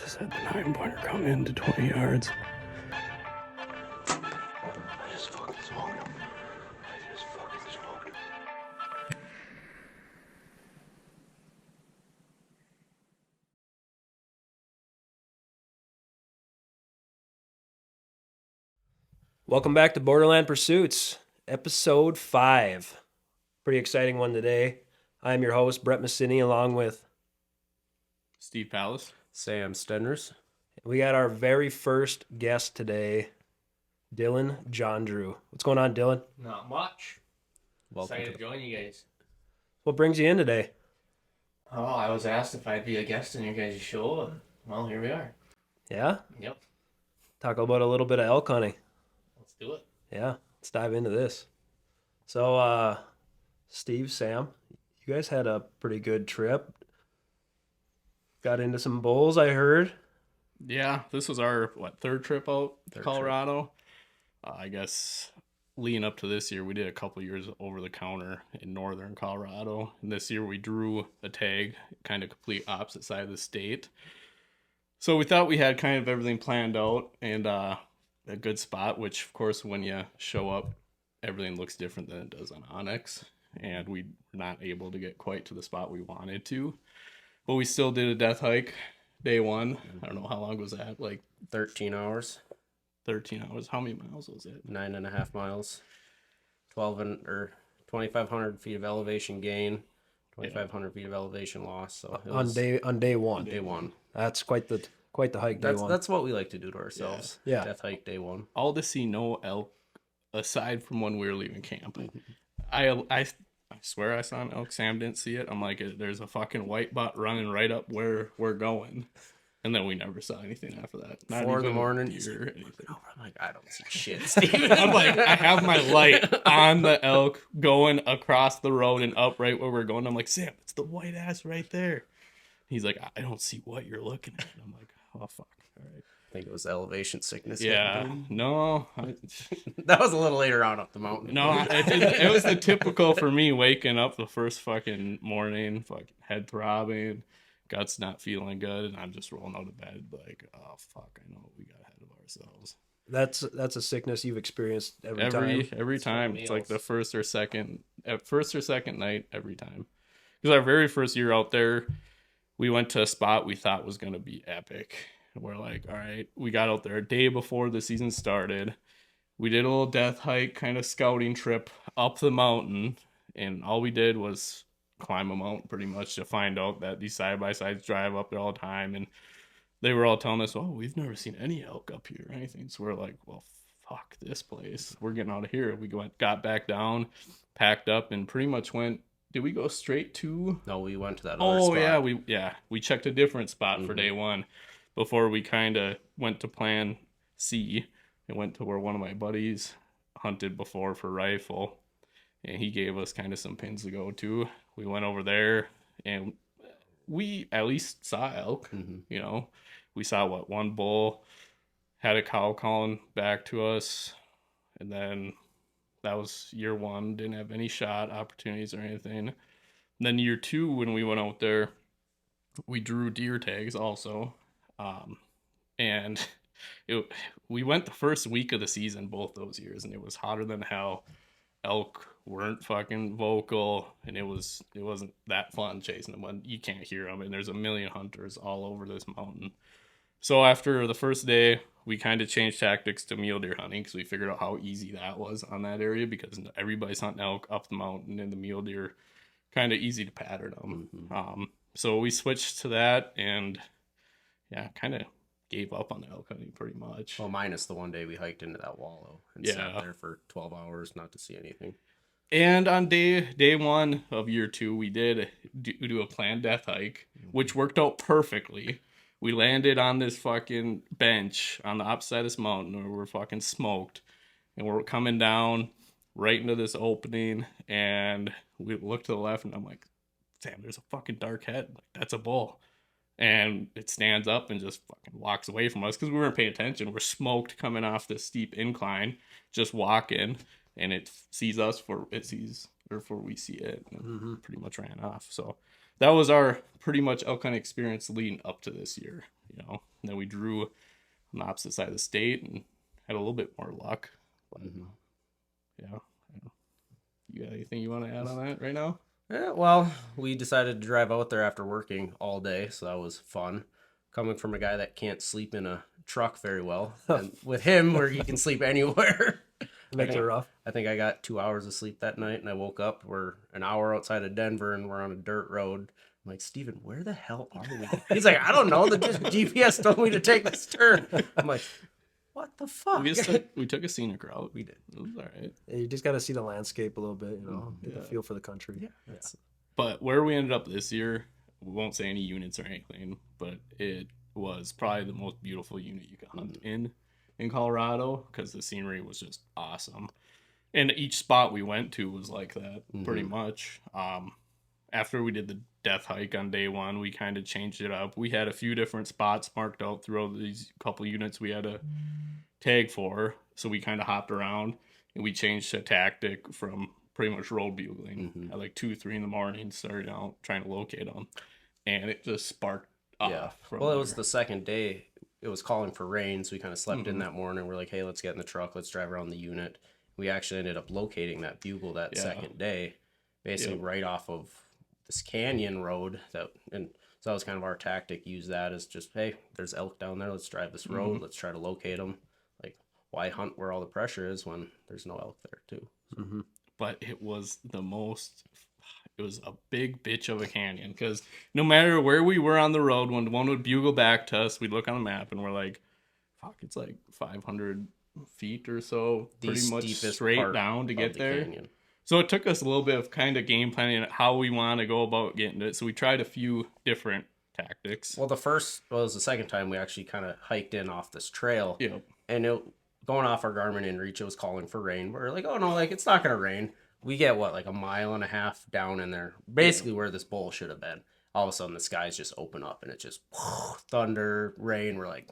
Just had the 9-pointer come in to 20 yards. I just fucking smoked him. I just fucking smoked him. Welcome back to Borderland Pursuits, episode 5. Pretty exciting one today. I'm your host, Brett Massini, along with Steve Palace. Sam Stenners. we got our very first guest today, Dillin Jondreau. What's going on, Dillin? Not much. Welcome Excited to to join you guys. What brings you in today? Oh, I was asked if I'd be a guest on your guys' show, and well, here we are. Yeah? Yep, Talk about a little bit of elk hunting. let's do it. Yeah, let's dive into this. So, Steve, Sam, you guys had a pretty good trip. Got into some bulls, I heard. Yeah, this was our third trip out to Third Colorado. I guess leading up to this year, we did a couple years over the counter in northern Colorado, and this year we drew a tag, kind of complete opposite side of the state. So we thought we had kind of everything planned out and a good spot. Which, of course, when you show up, everything looks different than it does on Onyx, and we were not able to get quite to the spot we wanted to. But we still did a death hike day one. I don't know how long was that, like 13 hours, 13 hours. How many miles was it? 9.5 miles, 2,500 feet of elevation gain, 2,500 feet of elevation loss. So it On was day one. day one. That's quite the hike, day one. That's what we like to do to ourselves. Yeah. Death hike day one. All to see no elk aside from when we were leaving camp. I swear I saw an elk. Sam didn't see it. I'm like, there's a fucking white butt running right up where we're going. And then we never saw anything after that. Not 4 in the even morning. deer or anything. I'm like, I don't see shit, Steve. I'm like, I have my light on the elk going across the road and up right where we're going. I'm like, Sam, it's the white ass right there. He's like, I don't see what you're looking at. And I'm like, oh, fuck. All right. I think it was elevation sickness. Yeah. No. That was a little later on up the mountain. No, it was the typical for me waking up the first fucking morning, fucking head throbbing, guts not feeling good, and I'm just rolling out of bed like, oh, fuck, I know what we got ahead of ourselves. That's a sickness you've experienced every time. Every time. Meals. It's like the first or second night every time. Because our very first year out there, we went to a spot we thought was going to be epic. And we're like, all right, we got out there a day before the season started. We did a little death hike kind of scouting trip up the mountain. And all we did was climb a mountain pretty much to find out that these side-by-sides drive up there all the time. And they were all telling us, oh, we've never seen any elk up here or anything. So we're like, well, fuck this place. We're getting out of here. We got back down, packed up, and pretty much went. Did we go straight to? No, we went to that other spot. We checked a different spot for day one before we kind of went to plan C. And went to where one of my buddies hunted before for rifle, and he gave us kind of some pins to go to. We went over there, and we at least saw elk. You know, we saw one bull had a cow calling back to us, and then that was year one. Didn't have any shot opportunities or anything. And then year two, when we went out there, we drew deer tags also, and we went the first week of the season both those years, and it was hotter than hell. Elk weren't fucking vocal, and it wasn't that fun chasing them when you can't hear them, and there's a million hunters all over this mountain. So after the first day, we kind of changed tactics to mule deer hunting because we figured out how easy that was on that area because everybody's hunting elk up the mountain, and the mule deer kind of easy to pattern them. So we switched to that, and yeah, kind of gave up on the elk hunting pretty much. Well, minus the one day we hiked into that wallow and sat there for 12 hours not to see anything. And on day one of year two, we did do a planned death hike, which worked out perfectly. We landed on this fucking bench on the opposite side of this mountain where we're fucking smoked. And we're coming down right into this opening, and we look to the left, and I'm like, Sam, there's a fucking dark head. Like, that's a bull. And it stands up and just fucking walks away from us because we weren't paying attention. We're smoked coming off this steep incline, just walking, and it sees us before we see it, and pretty much ran off. So that was our pretty much elk hunting experience leading up to this year, And then we drew on the opposite side of the state and had a little bit more luck. But, yeah. You got anything you want to add on that right now? Yeah, well, we decided to drive out there after working all day, so that was fun. Coming from a guy that can't sleep in a truck very well, and with him, where he can sleep anywhere. Makes it rough. I think I got 2 hours of sleep that night, and I woke up. We're an hour outside of Denver, and we're on a dirt road. I'm like, Steven, where the hell are we? He's like, I don't know. The GPS told me to take this turn. I'm like, what the fuck? We took a scenic route. We did. It was all right. Yeah, you just got to see the landscape a little bit, get the feel for the country. Yeah. But where we ended up this year, we won't say any units or anything, but it was probably the most beautiful unit you could hunt in Colorado because the scenery was just awesome. And each spot we went to was like that, pretty much. After we did the death hike on day one, we kind of changed it up. We had a few different spots marked out throughout these couple units we had to tag for. So we kind of hopped around and we changed the tactic from pretty much road bugling at like 2-3 in the morning, started out trying to locate them. And it just sparked off. Well, it was the second day. It was calling for rain, so we kind of slept in that morning. We're like, hey, let's get in the truck. Let's drive around the unit. We actually ended up locating that bugle that second day, basically right off of this canyon road. And so that was kind of our tactic. Use that as just, hey, there's elk down there. Let's drive this road. Let's try to locate them. Like, why hunt where all the pressure is when there's no elk there too? So. But it was it was a big bitch of a canyon because no matter where we were on the road, when one would bugle back to us, we'd look on the map and we're like, fuck, it's like 500 feet or so, pretty much straight down to get there. Canyon. So it took us a little bit of kind of game planning on how we want to go about getting to it. So we tried a few different tactics. Well, it was the second time we actually kind of hiked in off this trail. Yep. And going off our Garmin inReach, it was calling for rain. We're like, oh no, like it's not gonna rain. We get like a mile and a half down in there, basically where this bowl should have been. All of a sudden, the skies just open up and it just thunder, rain. We're like,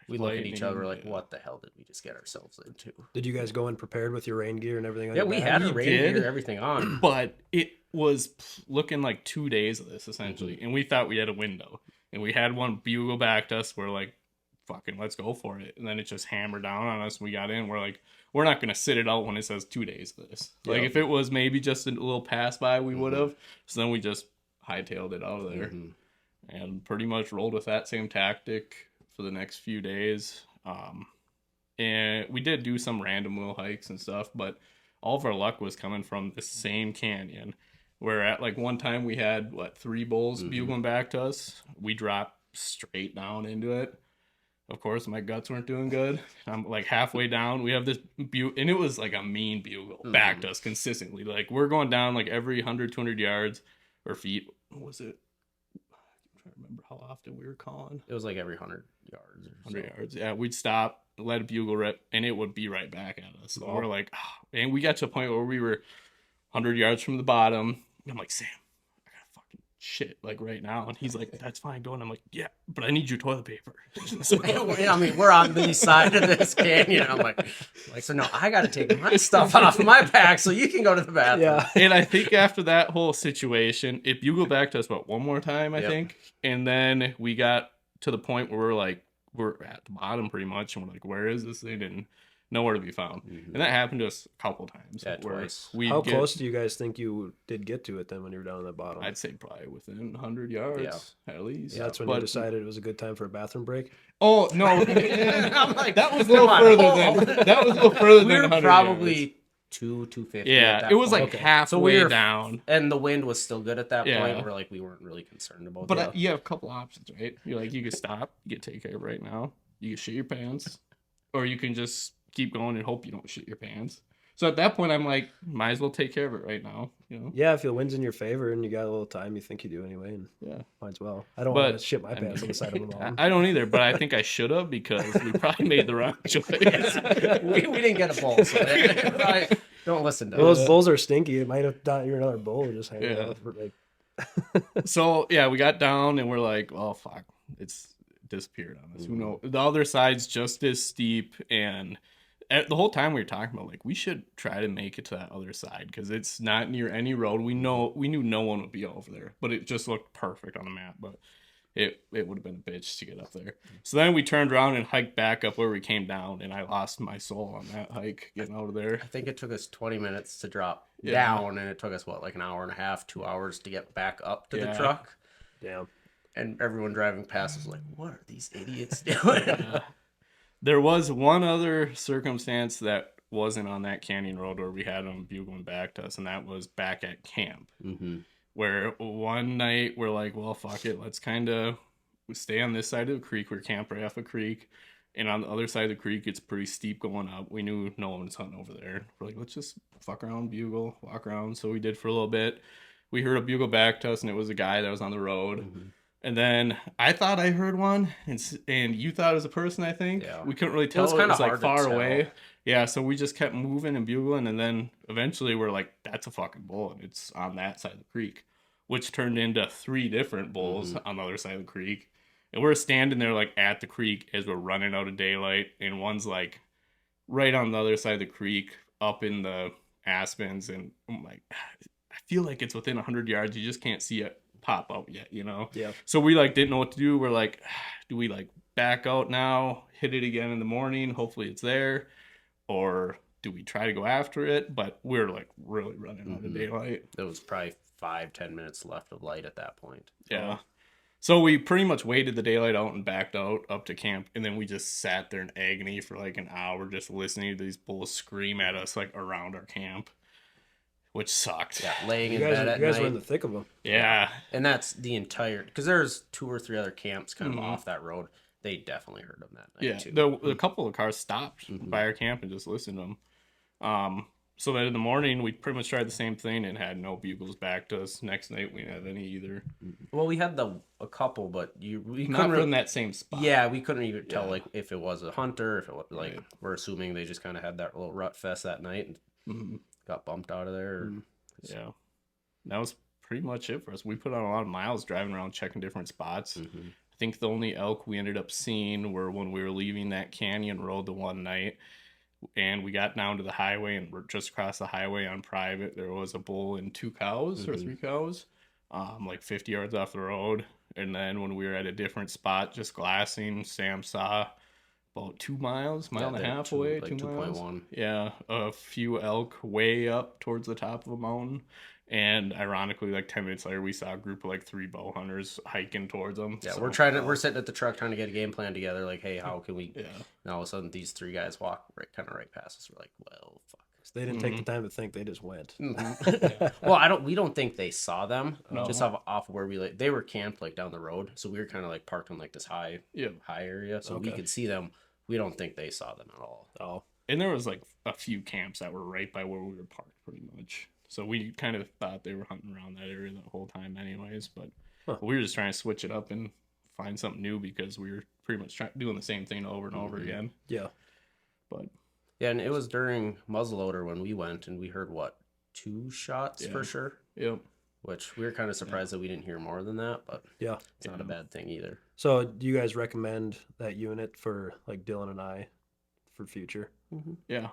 we look at each other like, what the hell did we just get ourselves into? Did you guys go in prepared with your rain gear and everything? Yeah, we had our rain gear, everything on. But it was looking like 2 days of this essentially, and we thought we had a window, and we had one bugle back to us. We're like, fucking let's go for it. And then it just hammered down on us. We got in. We're like, we're not gonna sit it out when it says 2 days of this. Like if it was maybe just a little pass by, we would have. So then we just hightailed it out of there and pretty much rolled with that same tactic for the next few days. And we did do some random wheel hikes and stuff, but all of our luck was coming from the same canyon. Where at like one time we had 3 bulls bugling back to us. We dropped straight down into it. Of course, my guts weren't doing good. I'm like halfway down. We have this bugle, and it was like a mean bugle back to us consistently. Like we're going down like every 100, 200 yards or feet. What was it? I'm trying to remember how often we were calling. It was like every 100 yards. 100 yards. Yeah, we'd stop, let a bugle rip, and it would be right back at us. So we're like, oh. And we got to a point where we were 100 yards from the bottom. I'm like, Sam, I got fucking shit like right now. And he's like, that's fine, go. And I'm like, yeah, but I need your toilet paper. So, I mean, we're on the side of this canyon. I'm like, so no, I got to take my stuff off my back so you can go to the bathroom. Yeah. And I think after that whole situation, it bugled back to us one more time, I think. And then we got to the point where we're at the bottom pretty much. And we're like, where is this thing? And nowhere to be found. And that happened to us a couple times. Yeah, twice. How close do you guys think you did get to it then when you were down at the bottom? I'd say probably within 100 yards at least. Yeah, that's when you decided it was a good time for a bathroom break? Oh, no. I'm like, that was a little further than 100 probably yards. 250. Yeah, it was like halfway down. And the wind was still good at that point. We're like, we weren't really concerned about that. But you have a couple options, right? You're like, you can stop, you can take care of it right now. You can shit your pants. Or you can just keep going and hope you don't shit your pants. So at that point, I'm like, might as well take care of it right now. Yeah, if the wind's in your favor and you got a little time, you think you do anyway. And might as well. I don't want to shit my pants on the side of the mountain. I don't either, but I think I should have because we probably made the wrong choice. we didn't get a bowl, so probably don't listen to us. Those bowls are stinky. It might have thought you're another bowl just hanging out for So we got down and we're like, oh fuck, it's disappeared on us. Who knows? The other side's just as steep and the whole time we were talking about, like, we should try to make it to that other side because it's not near any road. We knew no one would be over there, but it just looked perfect on the map. But it would have been a bitch to get up there. So then we turned around and hiked back up where we came down, and I lost my soul on that hike getting out of there. I think it took us 20 minutes to drop Yeah. down, and it took us, like an hour and a half, 2 hours to get back up to the truck. Damn. And everyone driving past was like, what are these idiots doing? There was one other circumstance that wasn't on that canyon road where we had them bugling back to us, and that was back at camp. Mm-hmm. Where one night we're like, well, fuck it, let's kind of stay on this side of the creek. We're camped right off a creek, and on the other side of the creek, it's pretty steep going up. We knew no one was hunting over there. We're like, let's just fuck around, bugle, walk around. So we did for a little bit. We heard a bugle back to us, and it was a guy that was on the road. Mm-hmm. And then I thought I heard one, and you thought it was a person, I think. Yeah. We couldn't really tell. It was It was hard like to far tell. away. Yeah, so we just kept moving and bugling, and then eventually we're like, that's a fucking bull, and it's on that side of the creek, which turned into 3 different bulls on the other side of the creek. And we're standing there like at the creek as we're running out of daylight, and one's like right on the other side of the creek up in the aspens, and I'm like, I feel like it's within 100 yards. You just can't see it pop out yet, you know? Yeah. So we like didn't know what to do. We're like, do we like back out now, hit it again in the morning, hopefully it's there, or do we try to go after it? But we're like really running out of daylight. There was probably 5-10 minutes left of light at that point. Yeah. So we pretty much waited the daylight out and backed out up to camp, and then we just sat there in agony for like an hour just listening to these bulls scream at us like around our camp, which sucked. Yeah, laying You in guys, bed at you guys night. were in the thick of them. Yeah. And that's the entire, because there's 2 or 3 other camps kind of Mhm. off that road. They definitely heard them that night Yeah, too. a couple of cars stopped by our camp and just listened to them. So then in the morning, we pretty much tried the same thing and had no bugles back to us. Next night, we didn't have any either. Well, we had a couple, but we Not couldn't from that same spot. Yeah, we couldn't even tell Yeah. like if it was a hunter, if it was like Right. we're assuming they just kind of had that little rut fest that night and Mhm. got bumped out of there. or- Yeah. That was pretty much it for us. We put on a lot of miles driving around checking different spots. Mhm. I think the only elk we ended up seeing were when we were leaving that canyon road the one night, and we got down to the highway and we're just across the highway on private. There was a bull and 2 cows or 3 cows, like 50 yards off the road. And then when we were at a different spot, just glassing, Sam saw about 2 miles, mile and a they're half two- away, like 2 miles. 2.1. Yeah, a few elk way up towards the top of a mountain. And ironically, like 10 minutes later, we saw a group of like 3 bow hunters hiking towards them. Yeah, So, we're sitting at the truck trying to get a game plan together. Like, hey, how can we? yeah. And all of a sudden, these 3 guys walk right past us. We're like, well, fuck. They didn't take the time to think; they just went. Well, we don't think they saw them. No. Just off where we like, they were camped like down the road, so we were kind of like parked on like this high Yeah. area, so we Okay. could see them. We don't think they saw them at all. Oh, And there was like a few camps that were right by where we were parked pretty much. So we kind of thought they were hunting around that area the whole time anyways. But we were just trying to switch it up and find something new because we were pretty much doing the same thing over and over again. yeah. But Yeah, and it was during muzzleloader when we went, and we heard what 2 shots Yeah. for sure. yep. Which we were kind of surprised that we didn't hear more than that, but Yeah. it's not a bad thing either. So, do you guys recommend that unit for like Dylan and I for future? Yeah.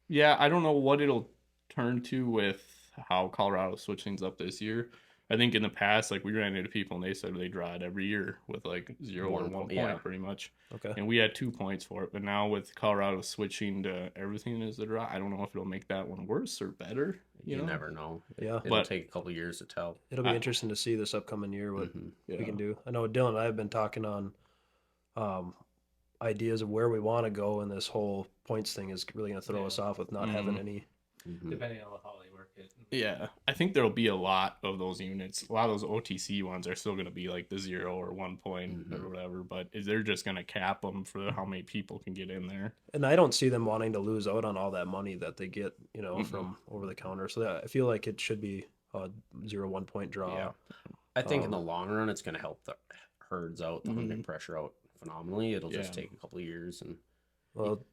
Yeah, I don't know what it'll turn to with how Colorado switched things up this year. I think in the past, like we ran into people and they said they draw it every year with like 0 or 1 point yeah. pretty much. Okay. And we had 2 points for it. But now with Colorado switching to everything as the draw, I don't know if it'll make that one worse or better. You know? never know. Yeah. It'll But- take a couple years to tell. It'll be interesting to see this upcoming year what Yeah. we can do. I know Dylan and I have been talking on ideas of where we want to go, and this whole points thing is really going to throw us off with not having any. Depending on how they work it. Yeah, I think there'll be a lot of those units. A lot of those OTC ones are still going to be like the 0 or 1 point or whatever, but they're just going to cap them for how many people can get in there. And I don't see them wanting to lose out on all that money that they get, from over the counter. So I feel like it should be a 0-1 point draw. Yeah. I think in the long run, it's going to help the herds out, the hunting pressure out phenomenally. It'll just Yeah. take a couple of years. And Well,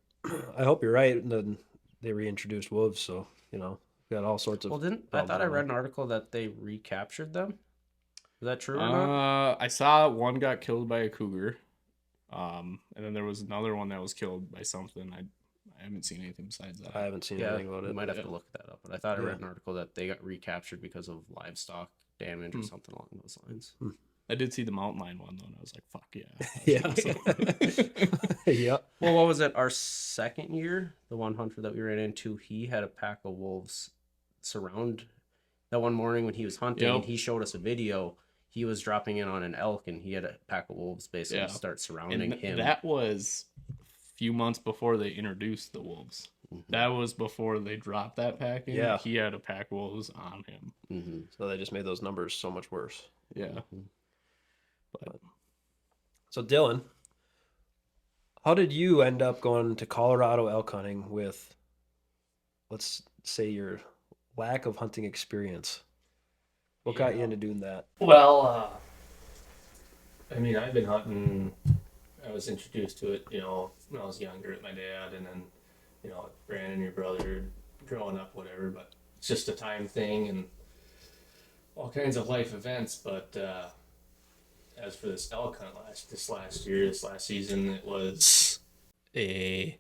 I hope you're right. And then they reintroduced wolves, so got all sorts of. well, I thought I read an article that they recaptured them. Is that true or not? I saw one got killed by a cougar, and then there was another one that was killed by something. I I haven't seen anything besides that. I haven't seen Yeah, anything about we it. might have to look that up. But I thought I read Yeah. an article that they got recaptured because of livestock damage or something along those lines. I did see the mountain lion one though, and I was like, "Fuck yeah!" Yeah. Yeah. Well, what was it? Our second year, the one hunter that we ran into, he had a pack of wolves surround that one morning when he was hunting, Yep. and he showed us a video. He was dropping in on an elk, and he had a pack of wolves basically Yeah. start surrounding And him. that was a few months before they introduced the wolves. That was before they dropped that pack in. Yeah. He had a pack of wolves on him. Mm-hmm. So they just made those numbers so much worse. Yeah. So Dylan, how did you end up going to Colorado elk hunting with, let's say, your lack of hunting experience? What got you into doing that? Well, I mean, I've been hunting. I was introduced to it, when I was younger with my dad, and then, Brandon, your brother, growing up, whatever. But it's just a time thing and all kinds of life events. But as for this elk hunt this last season, it was a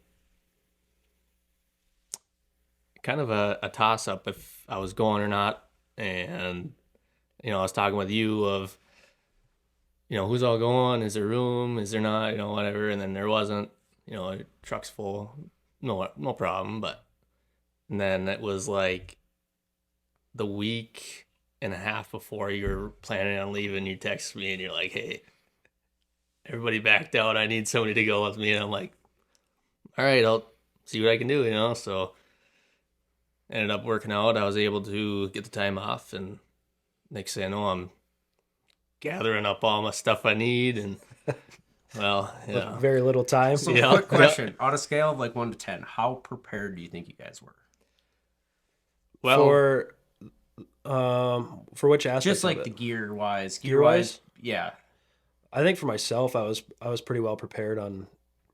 kind of a toss up if I was going or not. And, I was talking with you of, who's all going? Is there room? Is there not? Whatever. And then there wasn't, truck's full, no problem. And then it was like the week and a half before you were planning on leaving, you text me and you're like, "Hey, everybody backed out. I need somebody to go with me." And I'm like, "All right, I'll see what I can do," So ended up working out. I was able to get the time off, and next thing I know, I'm gathering up all my stuff I need, and well, yeah. With very little time. So, Yeah. quick question: on a scale of like 1 to 10, how prepared do you think you guys were? Well, For which aspect? Just of like it? the gear wise, Gear-wise? yeah. I think for myself, I was pretty well prepared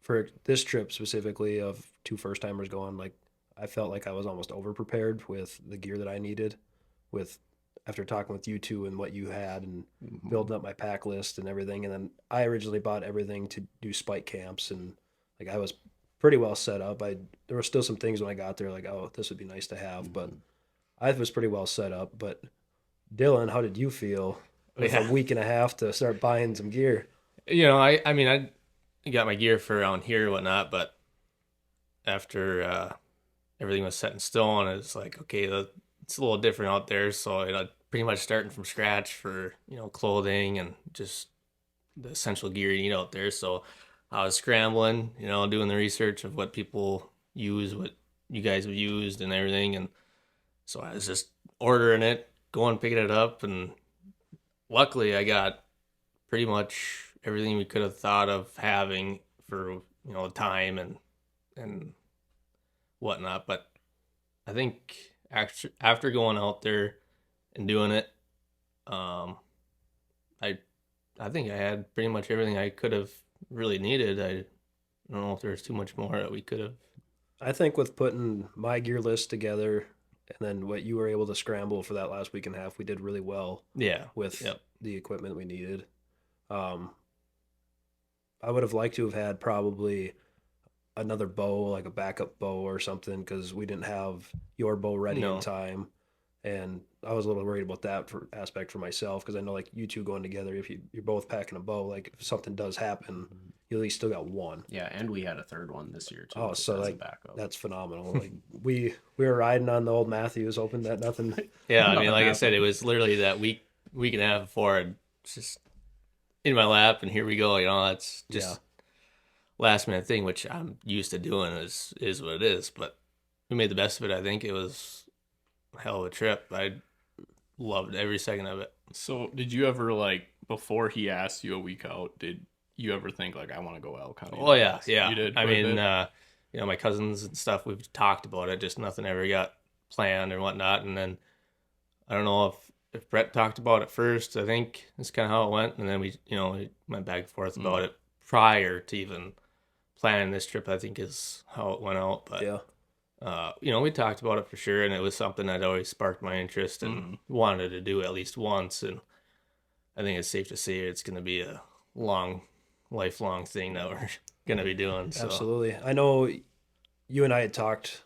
for this trip specifically of two first timers going. Like I felt like I was almost over prepared with the gear that I needed, with after talking with you two and what you had and building up my pack list and everything. And then I originally bought everything to do spike camps, and like I was pretty well set up. There were still some things when I got there like, oh, this would be nice to have, but I was pretty well set up. But Dylan, how did you feel with a week and a half to start buying some gear? I mean, I got my gear for around here and whatnot, but after everything was set in stone, it's like, okay, it's a little different out there. So, pretty much starting from scratch for, clothing and just the essential gear you need out there. So I was scrambling, doing the research of what people use, what you guys have used and everything. And so I was just ordering it, going, picking it up. And luckily I got pretty much everything we could have thought of having for, time and whatnot. But I think after going out there and doing it, I think I had pretty much everything I could have really needed. I don't know if there's too much more that we could have. I think with putting my gear list together and then what you were able to scramble for that last week and a half, we did really well. Yeah. With the equipment we needed. I would have liked to have had probably another bow, like a backup bow or something, because we didn't have your bow ready in time. And I was a little worried about that aspect for myself, because I know like you two going together, if you're both packing a bow, like if something does happen, you at least still got one. Yeah, and we had a third one this year too. Oh, so as a like backup. that's phenomenal. Like we were riding on the old Matthews, hoping that nothing. Yeah, I mean, like I said, it was literally that week and a half before, it's just in my lap, and here we go. That's just last minute thing, which I'm used to doing. Is what it is. But we made the best of it. I think it was a hell of a trip. I loved every second of it. So, did you ever before he asked you a week out? Did you ever think I want to go elk hunting? Oh yeah. You did. I mean, my cousins and stuff. We've talked about it. Just nothing ever got planned or whatnot. And then I don't know if Brett talked about it first. I think that's kind of how it went. And then we went back and forth about it prior to even planning this trip. I think is how it went out. But we talked about it for sure, and it was something that always sparked my interest and wanted to do at least once. And I think it's safe to say it's going to be a lifelong thing that we're going to be doing. So. Absolutely. I know you and I had talked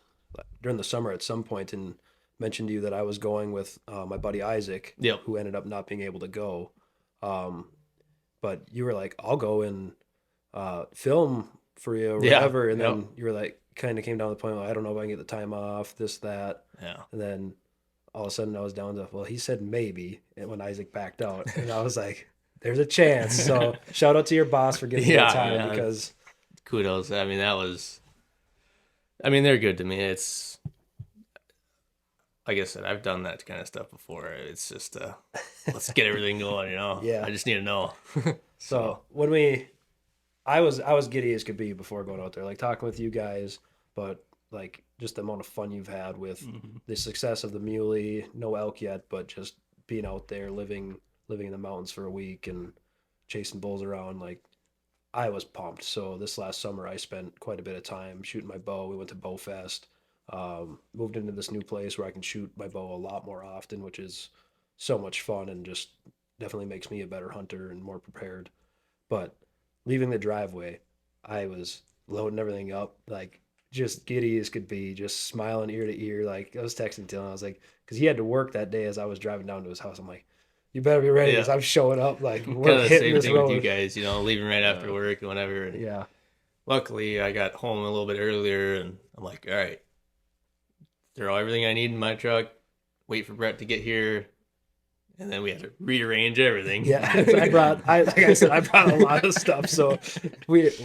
during the summer at some point and mentioned to you that I was going with my buddy Isaac, Yep. who ended up not being able to go. But you were like, I'll go and film for you or Yeah, whatever. And yep. then you were like, kind of came down to the point, well, I don't know if I can get the time off, this, that. Yeah. And then all of a sudden I was down to, well, he said maybe, and when Isaac backed out. And I was like, there's a chance. So shout out to your boss for giving me the time because kudos. I mean, they're good to me. It's, like I said, I've done that kind of stuff before. It's just, let's get everything going, Yeah. I just need to know. So when I was giddy as could be before going out there, like talking with you guys, but like just the amount of fun you've had with the success of the muley, no elk yet, but just being out there living in the mountains for a week and chasing bulls around, like I was pumped. So this last summer I spent quite a bit of time shooting my bow. We went to Bow Fest, moved into this new place where I can shoot my bow a lot more often, which is so much fun and just definitely makes me a better hunter and more prepared. But leaving the driveway, I was loading everything up, like just giddy as could be, just smiling ear to ear. Like I was texting Dylan, I was like, because he had to work that day as I was driving down to his house. I'm like, you better be ready because I'm showing up. Like Kind we're of the hitting same this thing road. with you guys, leaving right after work and whatever. And Yeah. luckily, I got home a little bit earlier, and I'm like, all right, throw everything I need in my truck, wait for Brett to get here, and then we had to rearrange everything. Yeah, I brought a lot of stuff. So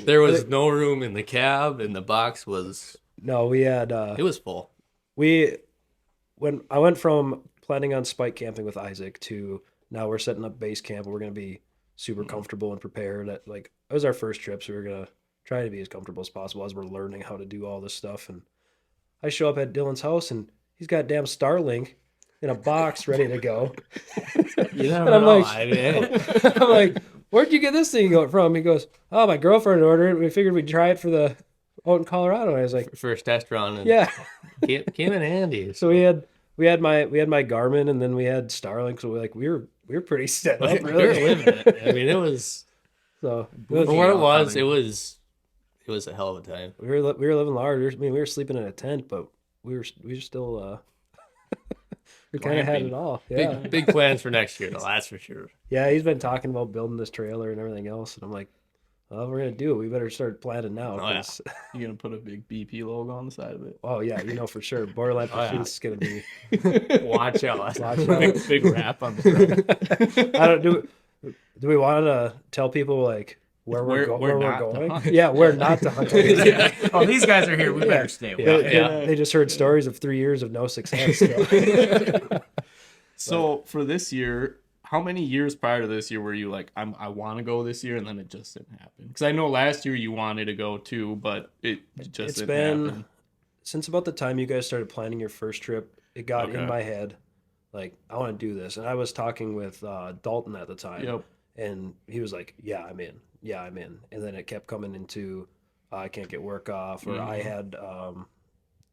There was no room in the cab, and the box was, we had it was full. When I went from planning on spike camping with Isaac to now we're setting up base camp, we're gonna be super comfortable and prepared. It was our first trip, so we're gonna try to be as comfortable as possible as we're learning how to do all this stuff. And I show up at Dylan's house and he's got damn Starlink in a box ready to go. You never And I'm know. like, I'm like, where'd you get this thing from? He goes, oh, my girlfriend ordered it. We figured we'd try it out in Colorado. And I was like, First test run. And yeah. came in handy. So we had my Garmin and then we had Starlink. So we were pretty set up. We Really. were living it. I mean, it was, So for what it was, it was a hell of a time. we were living large. We were sleeping in a tent, but we were still we kind of had it all. Yeah. Big plans for next year, though, that's for sure. Yeah, he's been talking about building this trailer and everything else, and I'm like, well, if we're gonna do it, we better start planning now. Oh, yeah. 'Cause- You gonna put a big BP logo on the side of it? oh yeah, for sure. Borderland Oh, yeah. Pursuit's is gonna be. Watch out. Watch out. Big wrap on the front. I don't do. We want to tell people like where we're not to going? hunt. Yeah, where not to hunt. Oh, these guys are here. We better stay away. They just heard stories of 3 years of no success. So. So for this year, how many years prior to this year were you like, I want to go this year, and then it just didn't happen? Because I know last year you wanted to go too, but it just It's didn't been happen. since about the time you guys started planning your first trip. It got Okay. in my head, like I want to do this, and I was talking with Dalton at the time. Yep. And he was like, yeah, I'm in. Yeah, I'm in. And then it kept coming into, I can't get work off, or I had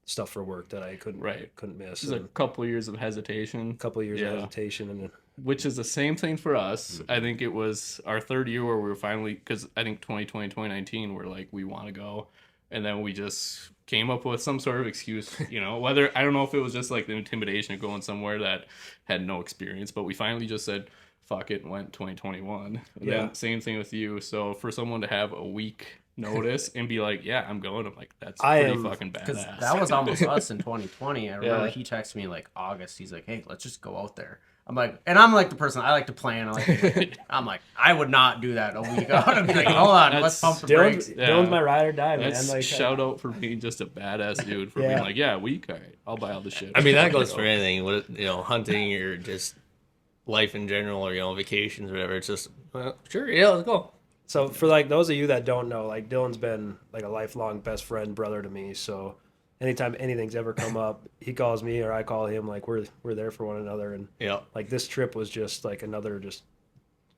stuff for work that I couldn't miss. This is a And couple of years of hesitation. a couple of years Yeah. of hesitation. And then, Which is the same thing for us. I think it was our third year where we were finally, because I think 2020, 2019, we're like, we want to go. And then we just came up with some sort of excuse, whether, I don't know if it was just like the intimidation of going somewhere that had no experience, but we finally just said, fuck it, and went 2021. And then same thing with you. So for someone to have a week notice and be like, yeah, I'm going, I'm like, that's pretty fucking Because badass. that was almost us in 2020. I remember Yeah. he texted me like August. He's like, "Hey, let's just go out there." I'm like, I'm like the person I like to plan. I'm like, I would not do that a week out. I'd be like, hold on, let's pump the brakes. Dylan's my ride or die, man. That's Like, shout out for being just a badass dude for being like, yeah, a week, all right, I'll buy all the shit. I mean, that goes for anything. Hunting or just life in general, or vacations or whatever. It's just, well, sure, yeah, let's go. So for like those of you that don't know, like Dylan's been like a lifelong best friend, brother to me. So anytime anything's ever come up, he calls me or I call him. Like we're there for one another. And Yeah. like this trip was just like another just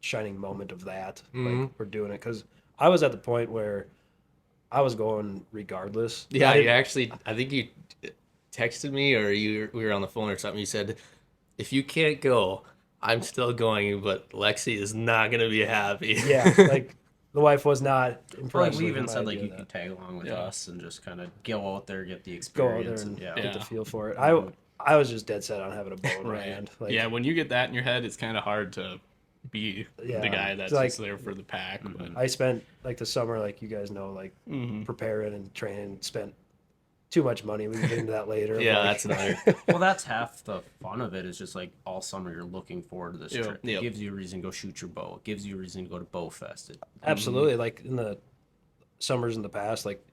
shining moment of that. Mm-hmm. Like we're doing it because I was at the point where I was going regardless. Yeah, I you didn't- actually, I think you texted me or we were on the phone or something. You said, if you can't go, I'm still going, but Lexi is not going to be happy. Yeah, like the wife was not impressed. Well, like we with even my said, like idea you of could that. tag along with Yeah. us and just kind of go out there, get the Go out there experience, and and yeah. get the Yeah. feel for it. I was just dead set on having a bow in my Right. hand. Like, Yeah, when you get that in your head, it's kind of hard to be Yeah, the guy that's it's like- just there for the pack. But I spent like the summer, like you guys know, like preparing and training. Spent too much money. We can get into that later. Yeah, but, that's another. Well, that's half the fun of it. Is just like all summer you're looking forward to this Yep. trip. Yep. It gives you a reason to go shoot your bow. It gives you a reason to go to Bow Fest. Absolutely. Like in the summers in the past, like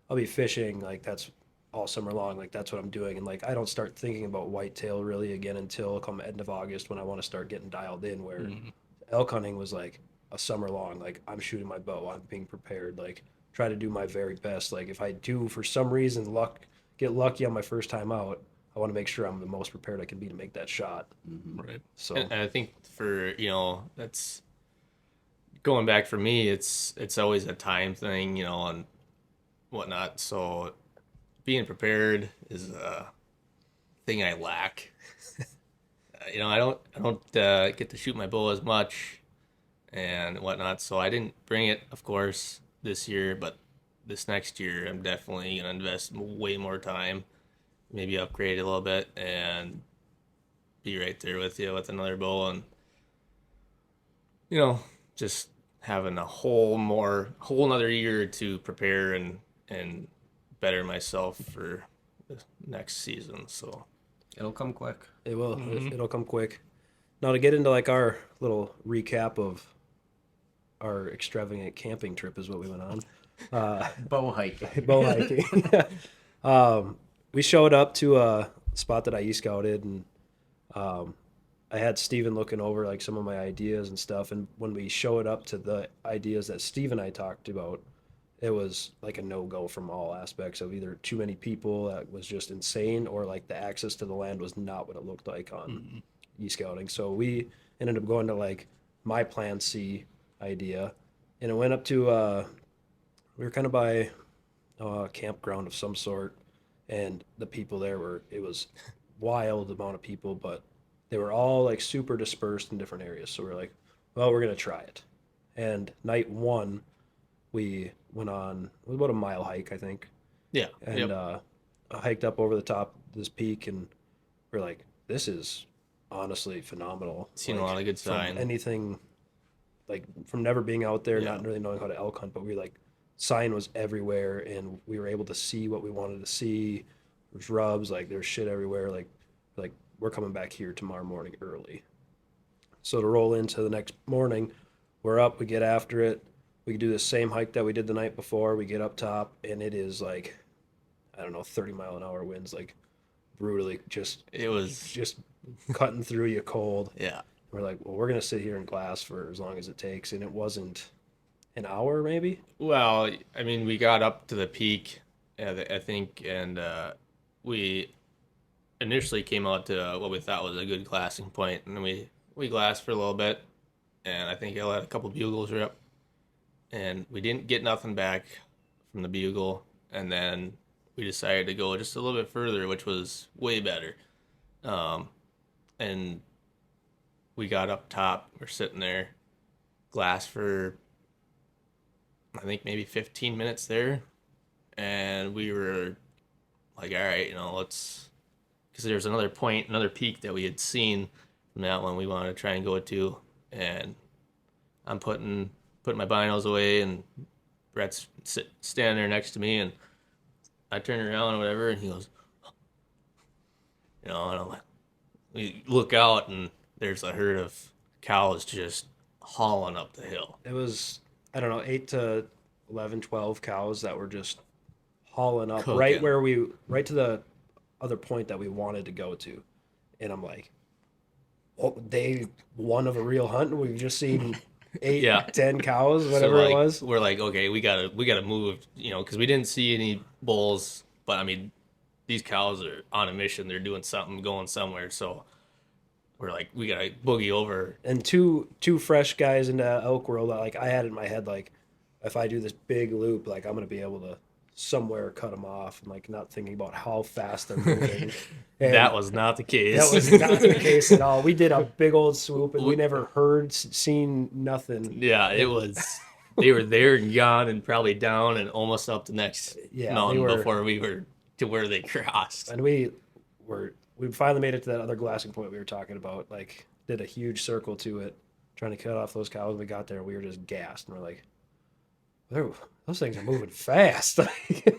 I'll be fishing, like that's all summer long. Like that's what I'm doing. And like I don't start thinking about whitetail really again until come end of August when I want to start getting dialed in, where elk hunting was like a summer long. Like I'm shooting my bow, I'm being prepared, like try to do my very best. Like if I do for some reason get lucky on my first time out, I want to make sure I'm the most prepared I can be to make that shot. right. So And I think for that's going back for me. It's always a time thing, and whatnot. So being prepared is a thing I lack. I don't get to shoot my bow as much and whatnot. So I didn't bring it, of course, this year. But this next year, I'm definitely gonna invest way more time, maybe upgrade a little bit, and be right there with you with another bow, and just having a whole another year to prepare and better myself for the next season. So It'll come quick. it will. It'll come quick. Now to get into like our little recap of our extravagant camping trip is what we went on. Bow hiking. Bow hiking. We showed up to a spot that I e-scouted, and I had Steven looking over like some of my ideas and stuff. And when we showed up to the ideas that Steve and I talked about, it was like a no-go from all aspects of either too many people that was just insane, or like the access to the land was not what it looked like on e-scouting. So we ended up going to like my plan C idea, and it went up to we were kind of by a campground of some sort, and the people there it was wild amount of people, but they were all like super dispersed in different areas. So we're like, well, we're gonna try it. And night one, we went on, it was about a mile hike, I think, yeah, and I hiked up over the top of this peak, and we're like, this is honestly phenomenal. Seen a Like, lot of good from sign. anything, like from never being out there, Yeah. not really knowing how to elk hunt, but we like sign was everywhere, and we were able to see what we wanted to see. There's rubs, like there's shit everywhere. Like we're coming back here tomorrow morning early. So to roll into the next morning, we're up, we get after it. We can do the same hike that we did the night before. We get up top, and it is like, I don't know, 30-mile-an-hour winds, like brutally it was just cutting through you cold. yeah. We're like, well, we're gonna sit here in glass for as long as it takes, and it wasn't an hour maybe. Well, I mean, we got up to the peak, I think, and we initially came out to what we thought was a good glassing point, and then we glassed for a little bit, and I think I let a couple bugles rip, and we didn't get nothing back from the bugle, and then we decided to go just a little bit further, which was way better, and we got up top, we're sitting there, glass for I think maybe 15 minutes there, and we were like, all right, let's, because there's another peak that we had seen from that one we wanted to try and go to, and I'm putting my binos away, and Brett's standing there next to me, and I turn around or whatever, and he goes, and I'm like, we look out, and there's a herd of cows just hauling up the hill. It was, I don't know, 8 to 11, 12 cows that were just hauling up Cooking. right to the other point that we wanted to go to. And I'm like, oh, day one of a real hunt, we've just seen 8, Yeah. 10 cows, whatever So, it was. We're like, okay, we gotta move, because we didn't see any bulls, but I mean, these cows are on a mission. They're doing something, going somewhere. So we're like, we gotta boogie over. And two fresh guys into elk world, like I had in my head, like if I do this big loop, like I'm gonna be able to somewhere cut them off, and like not thinking about how fast they're moving. And That was not the case. that was not the case at all. We did a big old swoop, and we never heard, seen nothing. Yeah, it was they were there and gone and probably down and almost up the next Yeah, mountain they were- before we were to where they crossed. And we finally made it to that other glassing point we were talking about. Like, did a huge circle to it, trying to cut off those cows. We got there, we were just gassed, and we're like, those things are moving fast.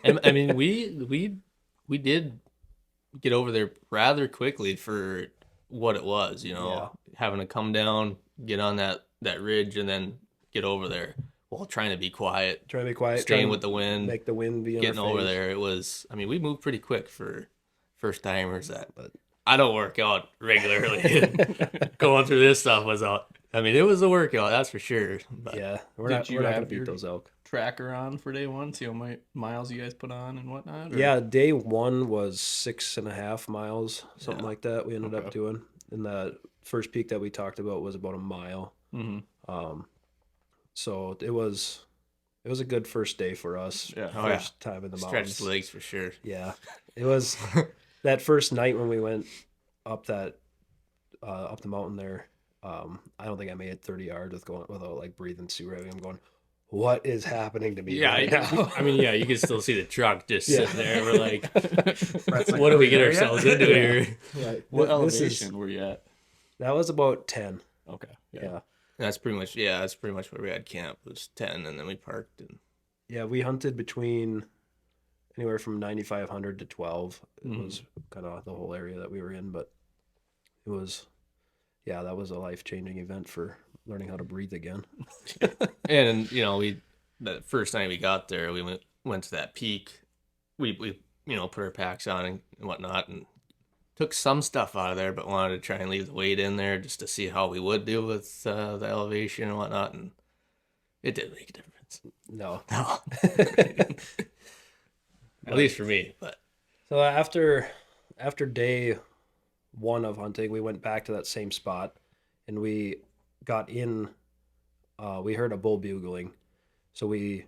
And I mean, we did get over there rather quickly for what it was, you know, having to come down, get on that ridge, and then get over there while trying to be quiet, Trying to be quiet, staying trying with the to wind, make the wind be in getting our over face. there. It was, I mean, we moved pretty quick for first timers. But I don't work out regularly. Going through this stuff was I mean, it was a workout, that's for sure. But Yeah, we're Did not you gonna have beat your- those elk. Tracker on for day one, see how many miles you guys put on and whatnot? Or? Yeah, day one was 6.5 miles, something Yeah. like that. We ended up Okay. doing, and the first peak that we talked about was about a mile. Mm-hmm. So it was a good first day for us. Yeah. Oh, yeah. First time in the stretched mountains. the legs for sure. Yeah, it was that first night when we went up up the mountain there. I don't think I made it 30 yards without like breathing super heavy. I'm going, what is happening to me? Yeah, right now? I mean, yeah, you can still see the truck just Yeah. sitting there. We're like, Brett's like, what do "Are we we get there yet?" ourselves into here? Right. What This elevation were you at? that was about 10. Okay. Yeah. That's pretty much where we had camp, was 10, and then we parked. And Yeah, we hunted between anywhere from 9,500 to 12. It Mhm. was kind of the whole area that we were in, but it was, that was a life-changing event for learning how to breathe again. And you know, the first night we got there, we went to that peak. We put our packs on and whatnot, and took some stuff out of there, but wanted to try and leave the weight in there just to see how we would deal with the elevation and whatnot. And it didn't make a difference, No. no, at least for me. But So after day one of hunting, we went back to that same spot, and we got in. We heard a bull bugling, so we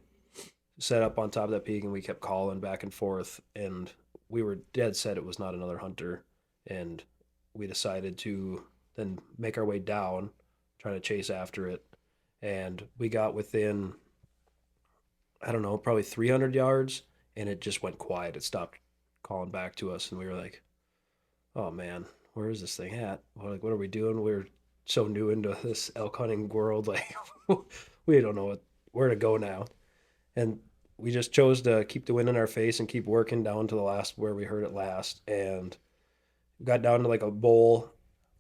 set up on top of that peak, and we kept calling back and forth, and we were dead set it was not another hunter, and we decided to then make our way down, trying to chase after it, and we got within, I don't know, probably 300 yards, and it just went quiet. It stopped calling back to us, and we were like, oh man, where is this thing at? What are we doing? We're so new into this elk hunting world, like we don't know where to go now. And we just chose to keep the wind in our face and keep working down to the last where we heard it last, and got down to like a bowl.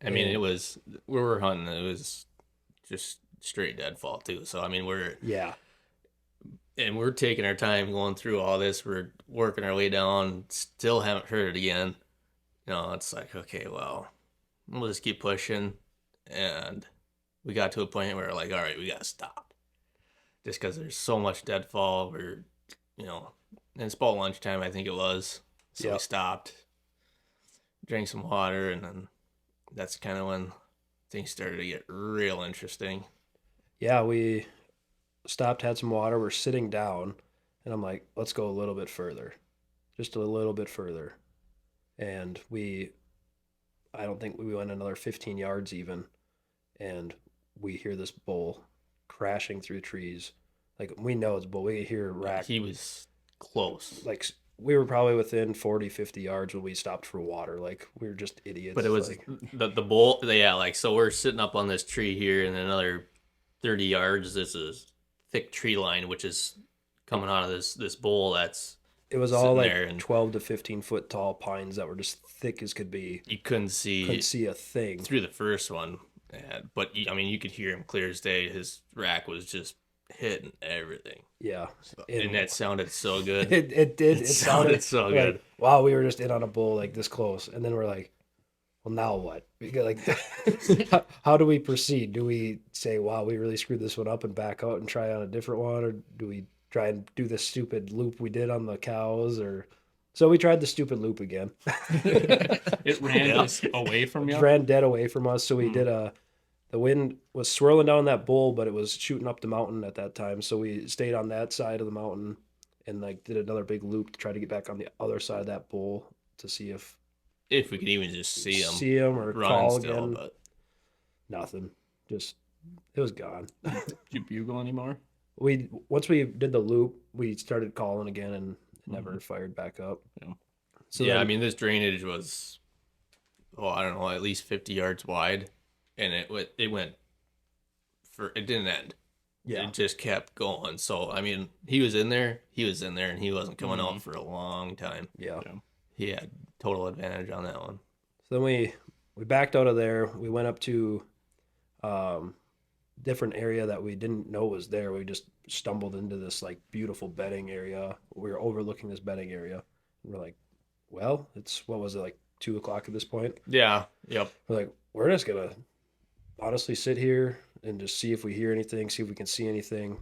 I mean, it was where we're hunting. It was just straight deadfall too. So I mean, we're taking our time going through all this. We're working our way down. Still haven't heard it again. You know, it's like, okay, well, we'll just keep pushing. And we got to a point where we're like, all right, we got to stop. Just because there's so much deadfall. We're, and it's about lunchtime, I think it was. So we stopped, drank some water, and then that's kind of when things started to get real interesting. Yeah, we stopped, had some water. We're sitting down, and I'm like, let's go a little bit further, just a little bit further. And I don't think we went another 15 yards even, and we hear this bull crashing through trees. Like, we know it's a bull. We hear rack. He was close. Like, we were probably within 40, 50 yards when we stopped for water. Like, we were just idiots. But it was like, the bull. Yeah, like, so we're sitting up on this tree here, and another 30 yards, this is thick tree line, which is coming out of this bowl that's it was all like there, and 12 to 15 foot tall pines that were just thick as could be. you couldn't see a thing. through the first one. But, I mean, you could hear him clear as day. His rack was just hitting everything. Yeah. And that sounded so good. It did. It sounded so like, good. wow, we were just in on a bull like this close. And then we're like, well, now what? Because, like, how do we proceed? Do we say, wow, we really screwed this one up and back out and try on a different one? Or do we try and do the stupid loop we did on the cows? So we tried the stupid loop again. It ran us away from you. It ran dead away from us. So we did the wind was swirling down that bull, but it was shooting up the mountain at that time. So we stayed on that side of the mountain and like did another big loop to try to get back on the other side of that bull to see if we could even just see him or running call still, again. but Nothing. Just it was gone. Did you bugle anymore? once we did the loop, we started calling again and never fired back up. Yeah. So yeah, then, I mean, this drainage was, I don't know, at least 50 yards wide, and it went it didn't end. yeah, It just kept going. So, I mean, he was in there, and he wasn't coming out for a long time. yeah. He had total advantage on that one. So then we backed out of there. We went up to different area that we didn't know was there. We just stumbled into this like beautiful bedding area. We were overlooking this bedding area. We're like, well, it's what was it, like 2 o'clock at this point? Yeah, yep. We're like, we're just gonna honestly sit here and just see if we hear anything, see if we can see anything.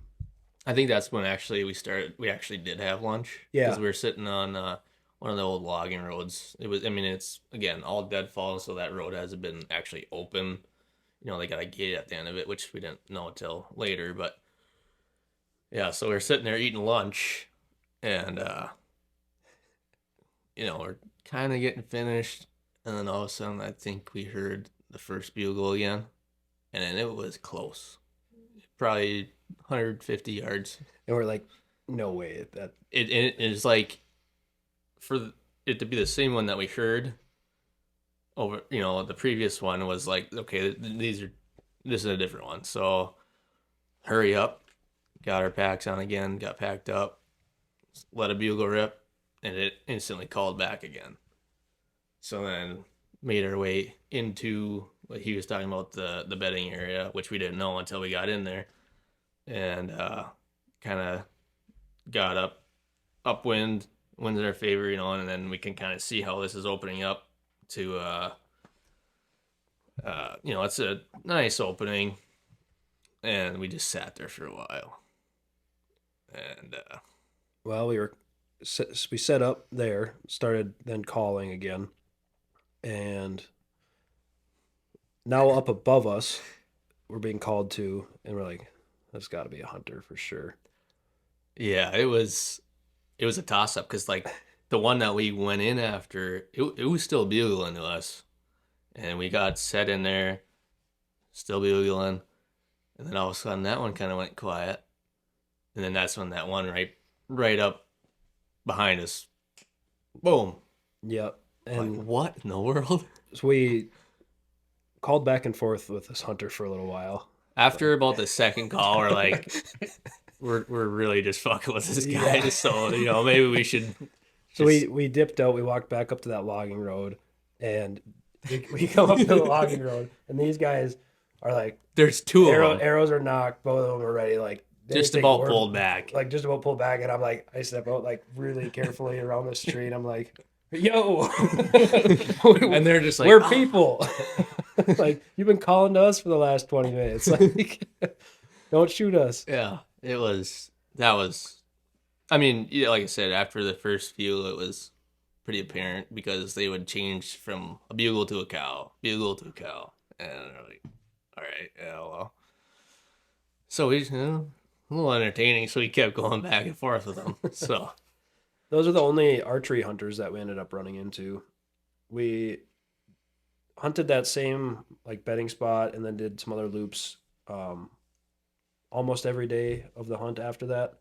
I think that's when actually we actually did have lunch. Yeah. Because we were sitting on one of the old logging roads. It's, again, all deadfall, so that road hasn't been actually open. You know, they got a gate at the end of it, which we didn't know until later. But, yeah, so we're sitting there eating lunch, and, we're kind of getting finished. And then all of a sudden, I think we heard the first bugle again. And then it was close. Probably 150 yards. And we're like, no way. That It is like, for it to be the same one that we heard over, the previous one was like, okay, this is a different one. So hurry up, got our packs on again, got packed up, let a bugle rip, and it instantly called back again. So then made our way into what he was talking about, the bedding area, which we didn't know until we got in there, and kind of got upwind, wind's in our favor, and then we can kind of see how this is opening up to it's a nice opening, and we just sat there for a while, and well, we set up there, started then calling again, and now up above us, we're being called to, and we're like, that's got to be a hunter for sure. yeah, it was a toss up, because like the one that we went in after, it was still bugling to us, and we got set in there, still bugling, and then all of a sudden that one kind of went quiet, and then that's when that one right up behind us, boom. Yep. And like, what in the world? so we called back and forth with this hunter for a little while. After about the second call, we're like, we're really just fucking with this guy. Yeah. So maybe we should. So we dipped out. We walked back up to that logging road, and we come up to the logging road, and these guys are like, there's two of them. Arrows are knocked. Both of them are ready. Like just about pulled back. Like just about pulled back, and I'm like, I step out like really carefully around this tree, and I'm like, yo, and they're just like, we're people. Like, you've been calling to us for the last 20 minutes. Like, don't shoot us. Yeah, that was, I mean, like I said, after the first few, it was pretty apparent, because they would change from a bugle to a cow, and they're like, all right, yeah, well. So we, a little entertaining, so we kept going back and forth with them. So those are the only archery hunters that we ended up running into. We hunted that same like bedding spot, and then did some other loops almost every day of the hunt after that,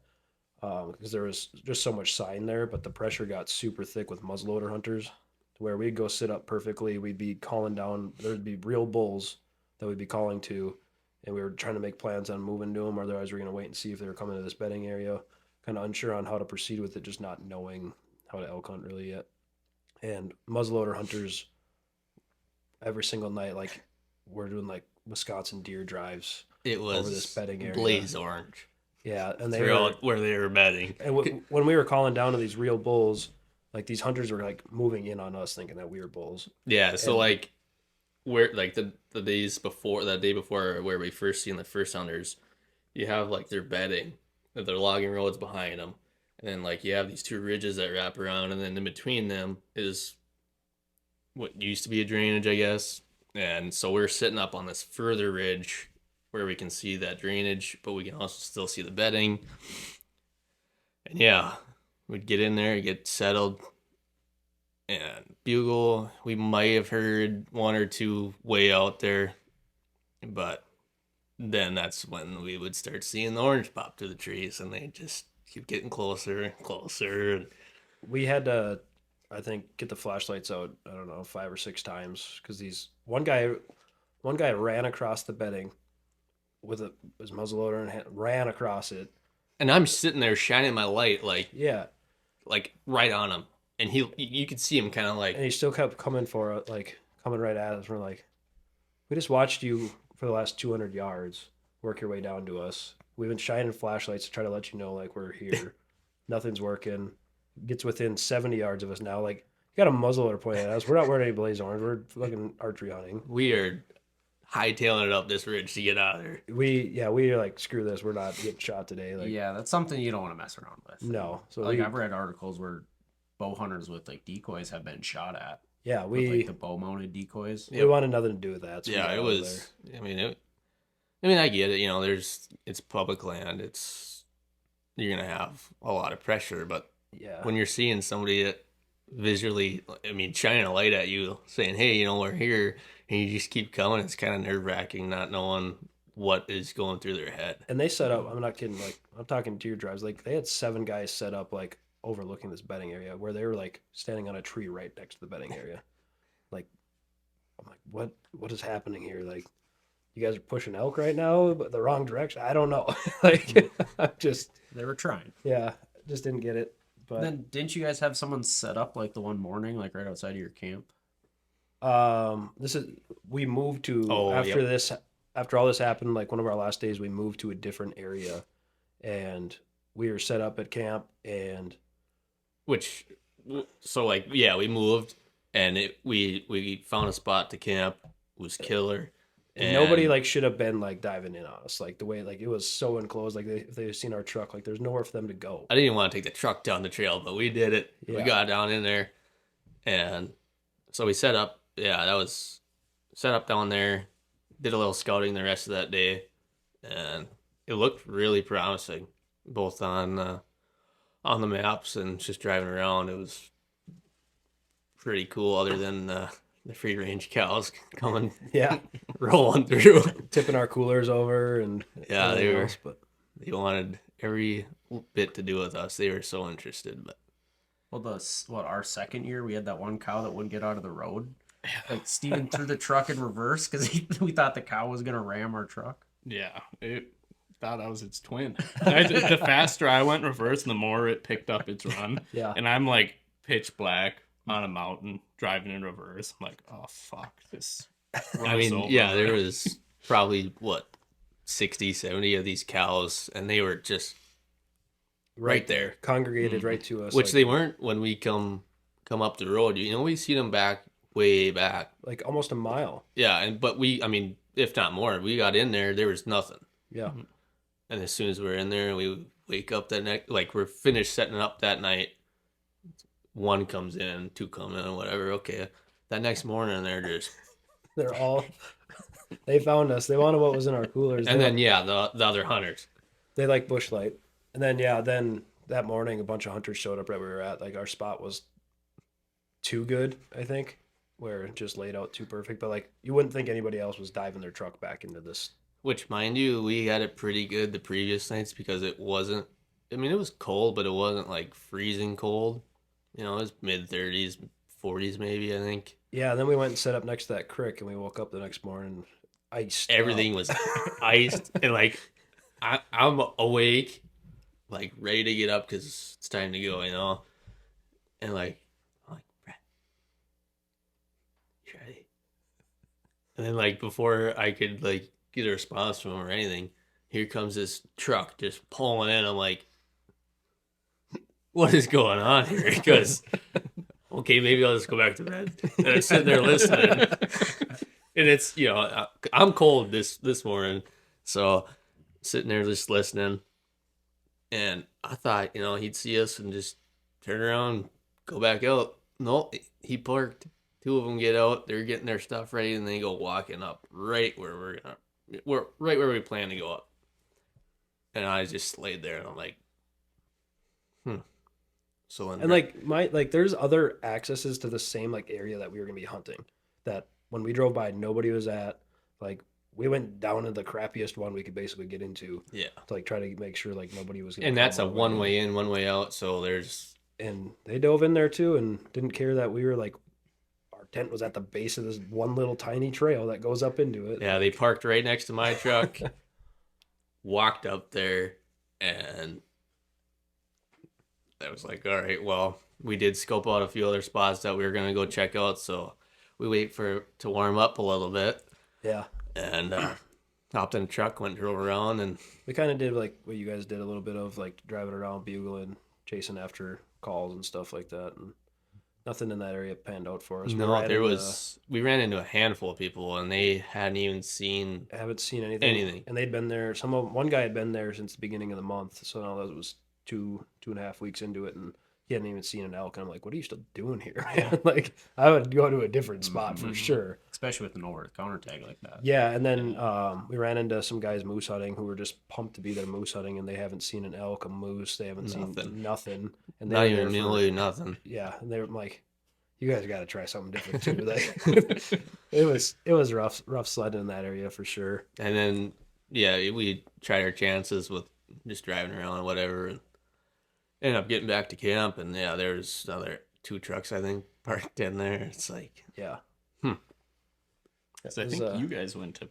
because there was just so much sign there, but the pressure got super thick with muzzleloader hunters, to where we'd go sit up perfectly. We'd be calling down, there'd be real bulls that we'd be calling to, and we were trying to make plans on moving to them. Otherwise, we're going to wait and see if they were coming to this bedding area. Kind of unsure on how to proceed with it, just not knowing how to elk hunt really yet. And muzzleloader hunters, every single night, like we're doing like Wisconsin deer drives. it was over this bedding area. blaze orange. Yeah, and they Throughout where they were bedding. And when we were calling down to these real bulls, like these hunters were like moving in on us, thinking that we were bulls. Yeah, so like where like the days before, that day before where we first seen the first hunters, you have like their bedding, their logging roads behind them, and then like you have these two ridges that wrap around, and then in between them is what used to be a drainage, I guess. And so we're sitting up on this further ridge where we can see that drainage, but we can also still see the bedding. And yeah, we'd get in there, get settled, and bugle. We might have heard one or two way out there, but then that's when we would start seeing the orange pop through the trees, and they just keep getting closer and closer. And We had to, I think, get the flashlights out. I don't know, 5 or 6 times because one guy ran across the bedding with his muzzleloader in hand, ran across it. and I'm sitting there shining my light Yeah, like right on him, and you could see him kind of like and he still kept coming for it, like coming right at us. We're like, we just watched you for the last 200 yards work your way down to us. We've been shining flashlights to try to let you know like we're here. Nothing's working. Gets within 70 yards of us now. Like, you got a muzzleloader pointing at us. We're not wearing any blaze orange. We're fucking archery hunting. we are hightailing it up this ridge to get out of there. We are like, screw this. We're not getting shot today. Like, Yeah, that's something you don't want to mess around with. no. So Like I've read articles where bow hunters with like decoys have been shot at. yeah, With like the bow mounted decoys. we wanted nothing to do with that. So we Yeah, got it out of was. there. I mean, I get it. It's public land. You're gonna have a lot of pressure, but Yeah. when you're seeing somebody that visually, I mean, shining a light at you, saying, "Hey, we're here," and you just keep coming, it's kind of nerve wracking, not knowing what is going through their head. And they set up, I'm not kidding, like, I'm talking to your drives, like, they had 7 guys set up, like, overlooking this bedding area where they were, like, standing on a tree right next to the bedding area. Like, I'm like, what is happening here? Like, you guys are pushing elk right now, but the wrong direction? I don't know. Like, I'm just, They were trying. yeah, just didn't get it. But Then didn't you guys have someone set up like the one morning, like right outside of your camp? we moved to, after all this happened, like, one of our last days, we moved to a different area, and we were set up at camp, and So like, yeah, we moved, and we found a spot to camp. It was killer. And nobody like should have been like diving in on us, like the way, like, it was so enclosed, like if they had seen our truck, like there's nowhere for them to go. I didn't even want to take the truck down the trail, but we did it. We Yeah. got down in there, and so we set up. Yeah, that was set up down there. Did a little scouting the rest of that day, and it looked really promising, both on the maps and just driving around. It was pretty cool. Other than the free range cows coming Yeah, rolling through. tipping our coolers over and Yeah, they everything were. else, but They wanted every bit to do with us. They were so interested, but. Well, our second year, we had that one cow that wouldn't get out of the road. Like Steven threw the truck in reverse because we thought the cow was gonna ram our truck. Yeah, it thought I was its twin. The faster I went reverse, the more it picked up its run. yeah, And I'm like pitch black on a mountain driving in reverse. I'm like, oh fuck, this. I mean, yeah, there was probably 60, 70 of these cows, and they were just right there, congregated right to us, which like, they weren't when we come up the road. We see them way back. like almost a mile. Yeah, but I mean, if not more, we got in there was nothing. Yeah, And as soon as we're in there, we wake up that night, like we're finished setting up that night. 1 comes in, 2 come in, whatever. Okay, that next morning they're all they found us. They wanted what was in our coolers, and they, then the other hunters. they like bushlight, and then then that morning a bunch of hunters showed up right where we were at. Like, our spot was too good, I think, where it just laid out too perfect. But like, you wouldn't think anybody else was diving their truck back into this. Which, mind you, we had it pretty good the previous nights because it wasn't. I mean, it was cold, but it wasn't like freezing cold. It was mid-30s, 40s maybe, I think. Yeah, and then we went and set up next to that creek, and we woke up the next morning, iced. Everything was iced, and like I'm awake, like ready to get up because it's time to go, and like I'm like, Brett, you ready? And then like before I could like get a response from him or anything, here comes this truck just pulling in. I'm like, what is going on here? Because okay, maybe I'll just go back to bed. And I'm sitting there listening. And it's, I'm cold this morning. So sitting there just listening. And I thought, he'd see us and just turn around, go back out. No, he parked. 2 of them get out. They're getting their stuff ready. And they go walking up right where we're right where we plan to go up. And I just laid there and I'm like, So And like there's other accesses to the same like area that we were gonna be hunting that when we drove by nobody was at. Like, we went down to the crappiest one we could basically get into Yeah. to like try to make sure like nobody was gonna And come that's a our way. one way in, one way out. So there's And they dove in there too and didn't care that we were like our tent was at the base of this one little tiny trail that goes up into it. they parked right next to my truck, walked up there, and I was like, all right, well, we did scope out a few other spots that we were gonna go check out, so we wait for it to warm up a little bit, Yeah. and hopped in the truck, went drove around, and We kind of did like what you guys did a little bit of like driving around, bugling, chasing after calls and stuff like that. And nothing in that area panned out for us. we ran into a handful of people, and they hadn't even seen. I haven't seen anything. And they'd been there. One guy had been there since the beginning of the month. So now that was 2.5 weeks into it, and he hadn't even seen an elk. And I'm like, what are you still doing here, man? Like, I would go to a different spot for sure. Especially with an over-the-counter tag like that. Yeah, and then we ran into some guys moose hunting who were just pumped to be there moose hunting, and they haven't seen an elk, a moose. They haven't seen nothing. And they Not were even there a muley, nothing. Yeah, and they were like, you guys got to try something different too. Like, it was rough sledding in that area for sure. And then we tried our chances with just driving around and whatever, and ended up getting back to camp. And there's another 2 trucks I think parked in there. It's like Yeah. So I think you guys went to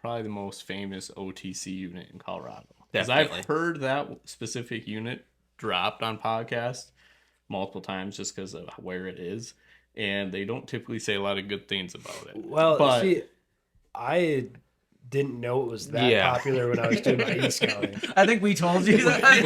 probably the most famous OTC unit in Colorado. Because Definitely. I've heard that specific unit dropped on podcast multiple times just because of where it is. And they don't typically say a lot of good things about it. Well, but see, I didn't know it was that popular when I was doing my e-scouting. I think we told you that.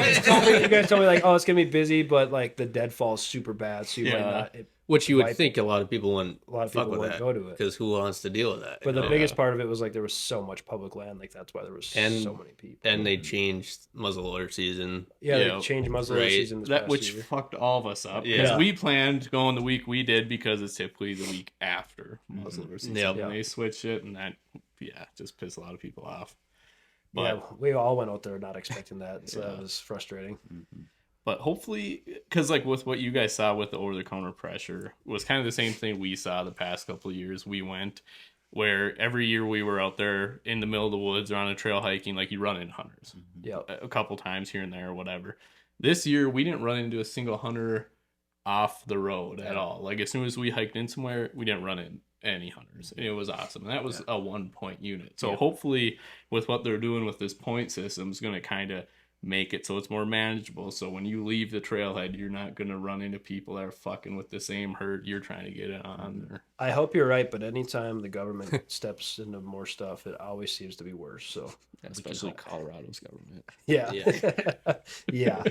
You guys told me like, oh, it's gonna be busy, but like the deadfall's super bad, so you might not. which you would think a lot of people wouldn't A lot of fuck people with wouldn't that, go to it. because who wants to deal with that? But the biggest part of it was like there was so much public land, like that's why there was And- so many people. and they changed muzzleloader season. they changed muzzleloader right. season this that past which year. fucked all of us up. Yeah. Because we planned going the week we did because it's typically the week after muzzleloader season. Yep. And they switched it, and that just pissed a lot of people off. But Yeah, we all went out there not expecting that, so that was frustrating. But hopefully, because like with what you guys saw with the over-the-counter pressure, was kind of the same thing we saw the past couple of years we went, where every year we were out there in the middle of the woods or on a trail hiking, like you run into hunters a couple times here and there or whatever. This year, we didn't run into a single hunter off the road at all. Like as soon as we hiked in somewhere, we didn't run in any hunters. And it was awesome. And that was a 1-point unit. So hopefully with what they're doing with this point system is going to kind of make it so it's more manageable. So when you leave the trailhead, you're not going to run into people that are fucking with the same herd you're trying to get it on. Or... I hope you're right, but anytime the government steps into more stuff, it always seems to be worse. So Especially Colorado's government. yeah. Yeah.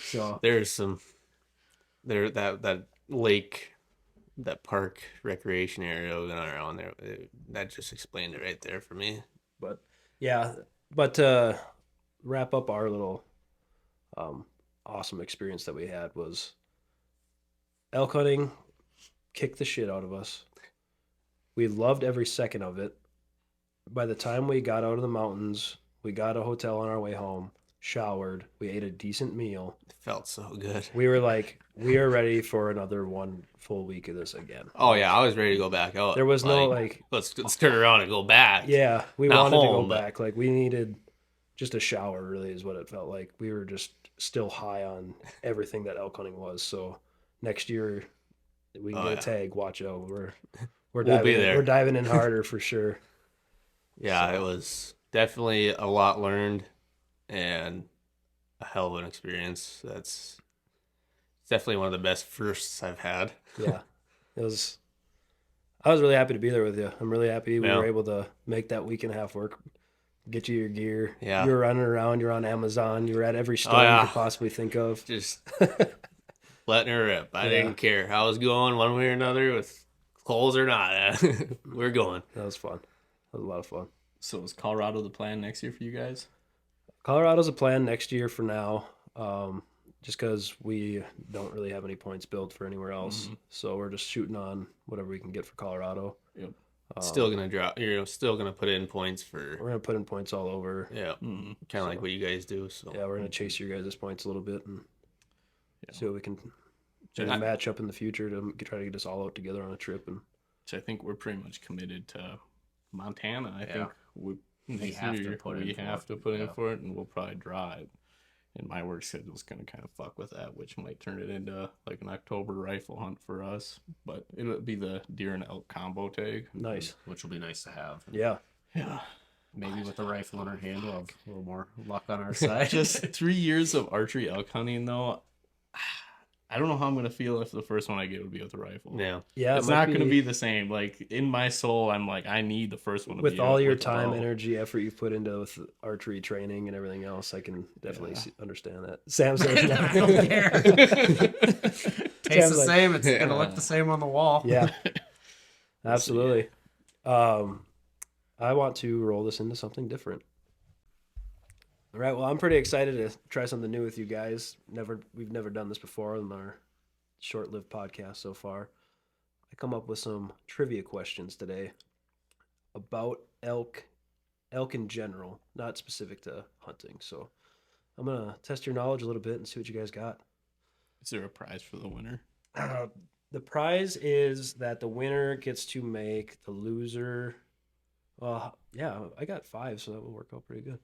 So There's some that lake, that park recreation area going around there. That just explained it right there for me. but to wrap up our little awesome experience that we had was elk hunting kicked the shit out of us. We loved every second of it. By the time we got out of the mountains, we got a hotel on our way home, showered, we ate a decent meal. It felt so good. We were like, we are ready for another one full week of this again. Oh yeah, I was ready to go back out. There was no like, let's turn around and go back. yeah, we Not wanted to home, go but- back. Like we needed just a shower, really, is what it felt like. We were just still high on everything that elk hunting was. So next year we can get a tag. Watch out. We're We'll diving be there. We're diving in harder for sure. Yeah, it was definitely a lot learned and a hell of an experience. It's definitely one of the best firsts I've had. Yeah, it was. I was really happy to be there with you. I'm really happy we were able to make that week and a half work. Get you your gear. Yeah. You were running around. You're on Amazon. You were at every store you could possibly think of. Just letting her rip. I didn't care how I was going one way or another, with clothes or not. We're going. That was fun. That was a lot of fun. So is Colorado the plan next year for you guys? Colorado's a plan next year for now, just because we don't really have any points built for anywhere else. So we're just shooting on whatever we can get for Colorado. Yep. Still gonna drop. You're still gonna put in points for. We're going to put in points all over. Yeah, kind of like what you guys do. So Yeah, we're going to chase your guys' points a little bit and see what we can Yeah. match up in the future to try to get us all out together on a trip. And Which I think we're pretty much committed to Montana, I Yeah. think we have to put in in for it, and we'll probably drive. And my work schedule is going to kind of fuck with that, which might turn it into like an October rifle hunt for us. But it'll be the deer and elk combo tag. Nice. Which will be nice to have. Yeah. Yeah. Maybe with the rifle in our hand, we'll have a little more luck on our side. Just 3 years of archery elk hunting, though. I don't know how I'm going to feel if the first one I get would be with a rifle. Yeah. Yeah. It's not going to be the same. Like, in my soul, I'm like, I need the first one to with be all your with the time, bow. energy, effort you've put into with archery training and everything else. I can definitely understand that. Sam says, I don't care. Tastes the same. It's going to look the same on the wall. Yeah, absolutely. I want to roll this into something different. All right. Well, I'm pretty excited to try something new with you guys. We've never done this before on our short-lived podcast so far. I come up with some trivia questions today about elk in general, not specific to hunting. So I'm gonna test your knowledge a little bit and see what you guys got. Is there a prize for the winner? The prize is that the winner gets to make the loser. Yeah, I got 5, so that will work out pretty good.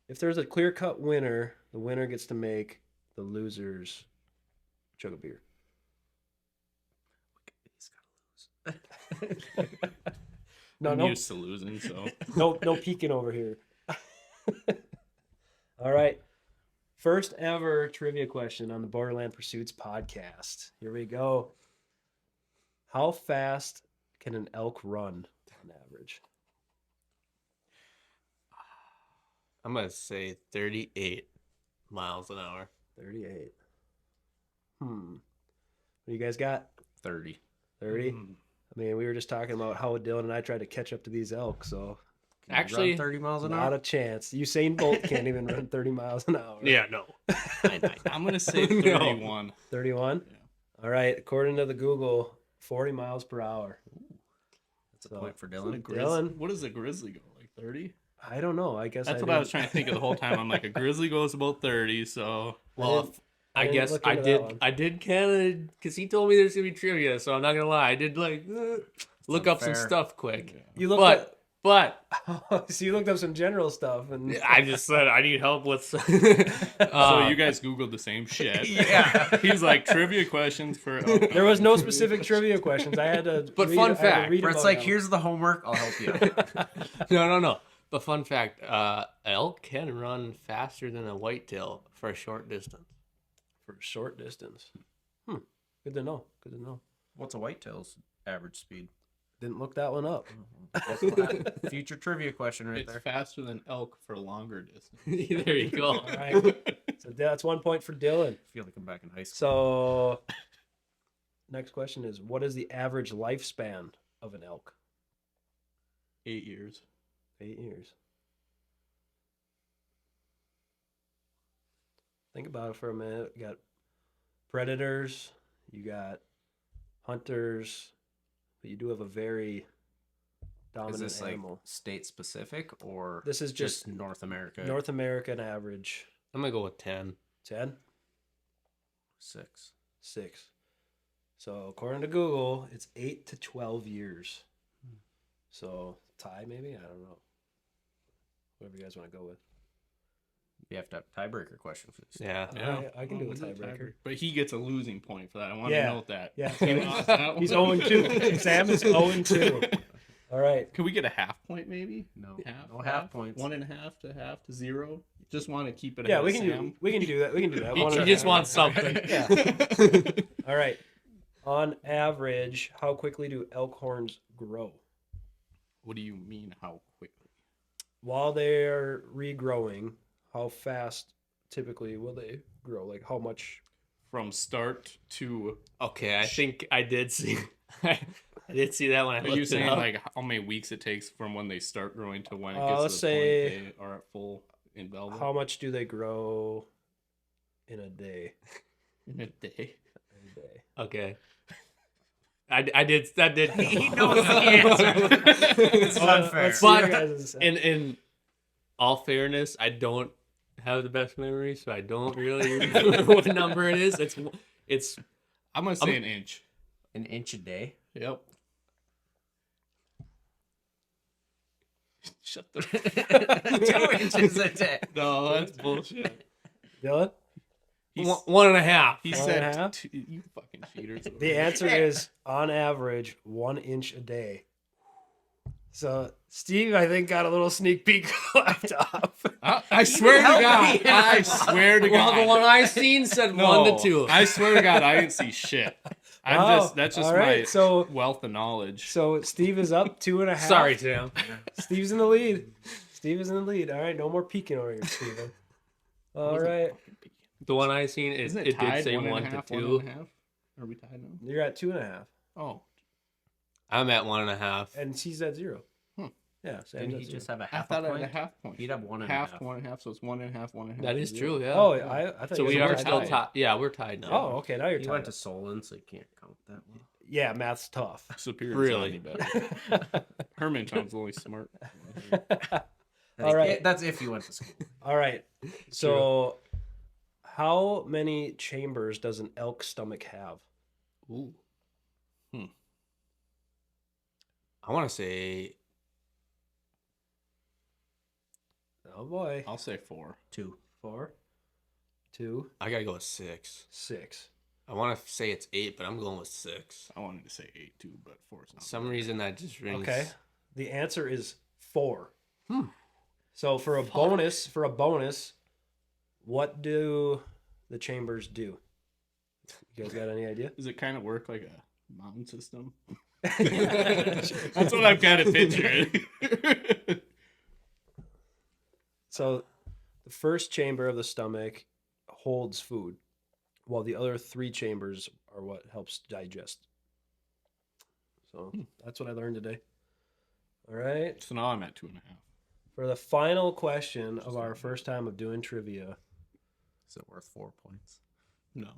If there's a clear-cut winner, the winner gets to make the losers chug a beer. I'm No, used to losing, so no peeking over here. All right. First ever trivia question on the Borderland Pursuits podcast. Here we go. How fast can an elk run on average? I'm going to say 38 miles an hour. 38. What do you guys got? 30. 30? I mean, we were just talking about how Dillin and I tried to catch up to these elk, so Actually, Run 30 miles an not hour. a chance. Usain Bolt can't even run 30 miles an hour. yeah, no. I'm gonna say 31. 31? Yeah. All right. According to the Google, 40 miles per hour. That's a point for What, Dillin. Dylan? what does a grizzly go, like 30? I don't know. I guess That's what didn't- I was trying to think of the whole time. I'm like, a grizzly goes about 30, so Well, I didn't guess look I into did. that one. I did kind of because he told me there's gonna be trivia, so I'm not gonna lie. I did look up some unfair. stuff quick. You looked But up, so you looked up some general stuff, and I just said I need help with. so you guys Googled the same shit. Yeah. He's like, trivia questions for elk. there was no specific trivia questions. I had to. But read, fun I had to fact, read Brett's about like, them. here's the homework. I'll help you. No. But fun fact, elk can run faster than a whitetail for a short distance. for short distance. Good to know. Good to know. What's a whitetail's average speed? Didn't look that one up. Future trivia question right It's there. faster than elk for longer distance. There you go. All right. So that's 1 point for Dylan. I feel like I'm back in high school. So next question is, what is the average lifespan of an elk? 8 years. 8 years. Think about it for a minute. You got predators, you got hunters, but you do have a very dominant Is this like animal. state specific or This is just North America? North American average. I'm gonna go with 10. 10? 6. 6. So according to Google, it's 8 to 12 years. So tie maybe? I don't know. Whatever you guys want to go with. You have to have a tiebreaker question for this. Yeah. I can do a What's the tiebreaker. But he gets a losing point for that. I want Yeah. to note that. Yeah. He lost that one. He's 0-2. Sam is 0-2. All right. Can we get a half point maybe? No, Half, no half points. 1.5 to 0. Just want to keep it. Yeah, ahead we of can do Sam. we can do that. We can do that. He One and a just half. wants something. Yeah. All right. On average, how quickly do elk horns grow? What do you mean? How quickly? While they're regrowing, how fast typically will they grow? Like how much? From start to. Okay, I think I did see. I did see that when I Are looked you it saying up. like how many weeks it takes from when they start growing to when it gets Let's to the say- point they are at full in velvet? How much do they grow in a day? In a day? In a day. Okay. I did. That did. He knows the answer. It's unfair. Let's see your But guys' in all fairness, I don't have the best memory, so I don't really remember what number it is. It's I'm gonna say an inch. An inch a day. Yep. Shut the 2 inches a day. No, that's bullshit. Dylan? He's, 1.5. he One said and a half? you fucking cheaters. The answer is on average 1 inch a day. So Steve, I think, got a little sneak peek left off. I swear to help God. me. I swear to Well, God. the one I seen said No, 1 to 2. I swear to God, I didn't see shit. That's just all right, my so- wealth of knowledge. So Steve is up 2.5. Sorry, Tim. Steve's in the lead. Steve is in the lead. All right, no more peeking over here, Steven. All right, The one I seen Isn't it did tied? say 1 and 1 a half, to 1 2. and a half? Are we tied now? you're at 2.5, Oh, I'm at 1.5. and she's at 0. Hmm. Yeah, Sam's Didn't at he 0. just have a I half a thought I point? had a half point. He'd have 1 and a half, half. 1 and a half, so it's 1 and a half, 1 and a half. That is zero. true, yeah. Oh, I thought So you we guys are were still tied. tied. Yeah, we're tied now. Oh, okay, now you're He tied. went to Solon, so you can't count that one. Yeah, math's tough. Superior. Really? Hermantown's only smart. All right. That's if you went to school. All right. So, how many chambers does an elk stomach have? Ooh. I want to say Oh boy. I'll say 4. 2. 4, 2, I got to go with 6. 6. I want to say it's 8, but I'm going with 6. I wanted to say 8 too, but 4 is not. Some reason that just rings. Okay. The answer is 4. So for a bonus, what do the chambers do? You guys got any idea? Does it kind of work like a mountain system? That's what I'm kind of picturing. So the first chamber of the stomach holds food, while the other 3 chambers are what helps digest. So that's what I learned today. All right. So now I'm at 2.5. For the final question of our first time of doing trivia, Is it worth 4 points? No.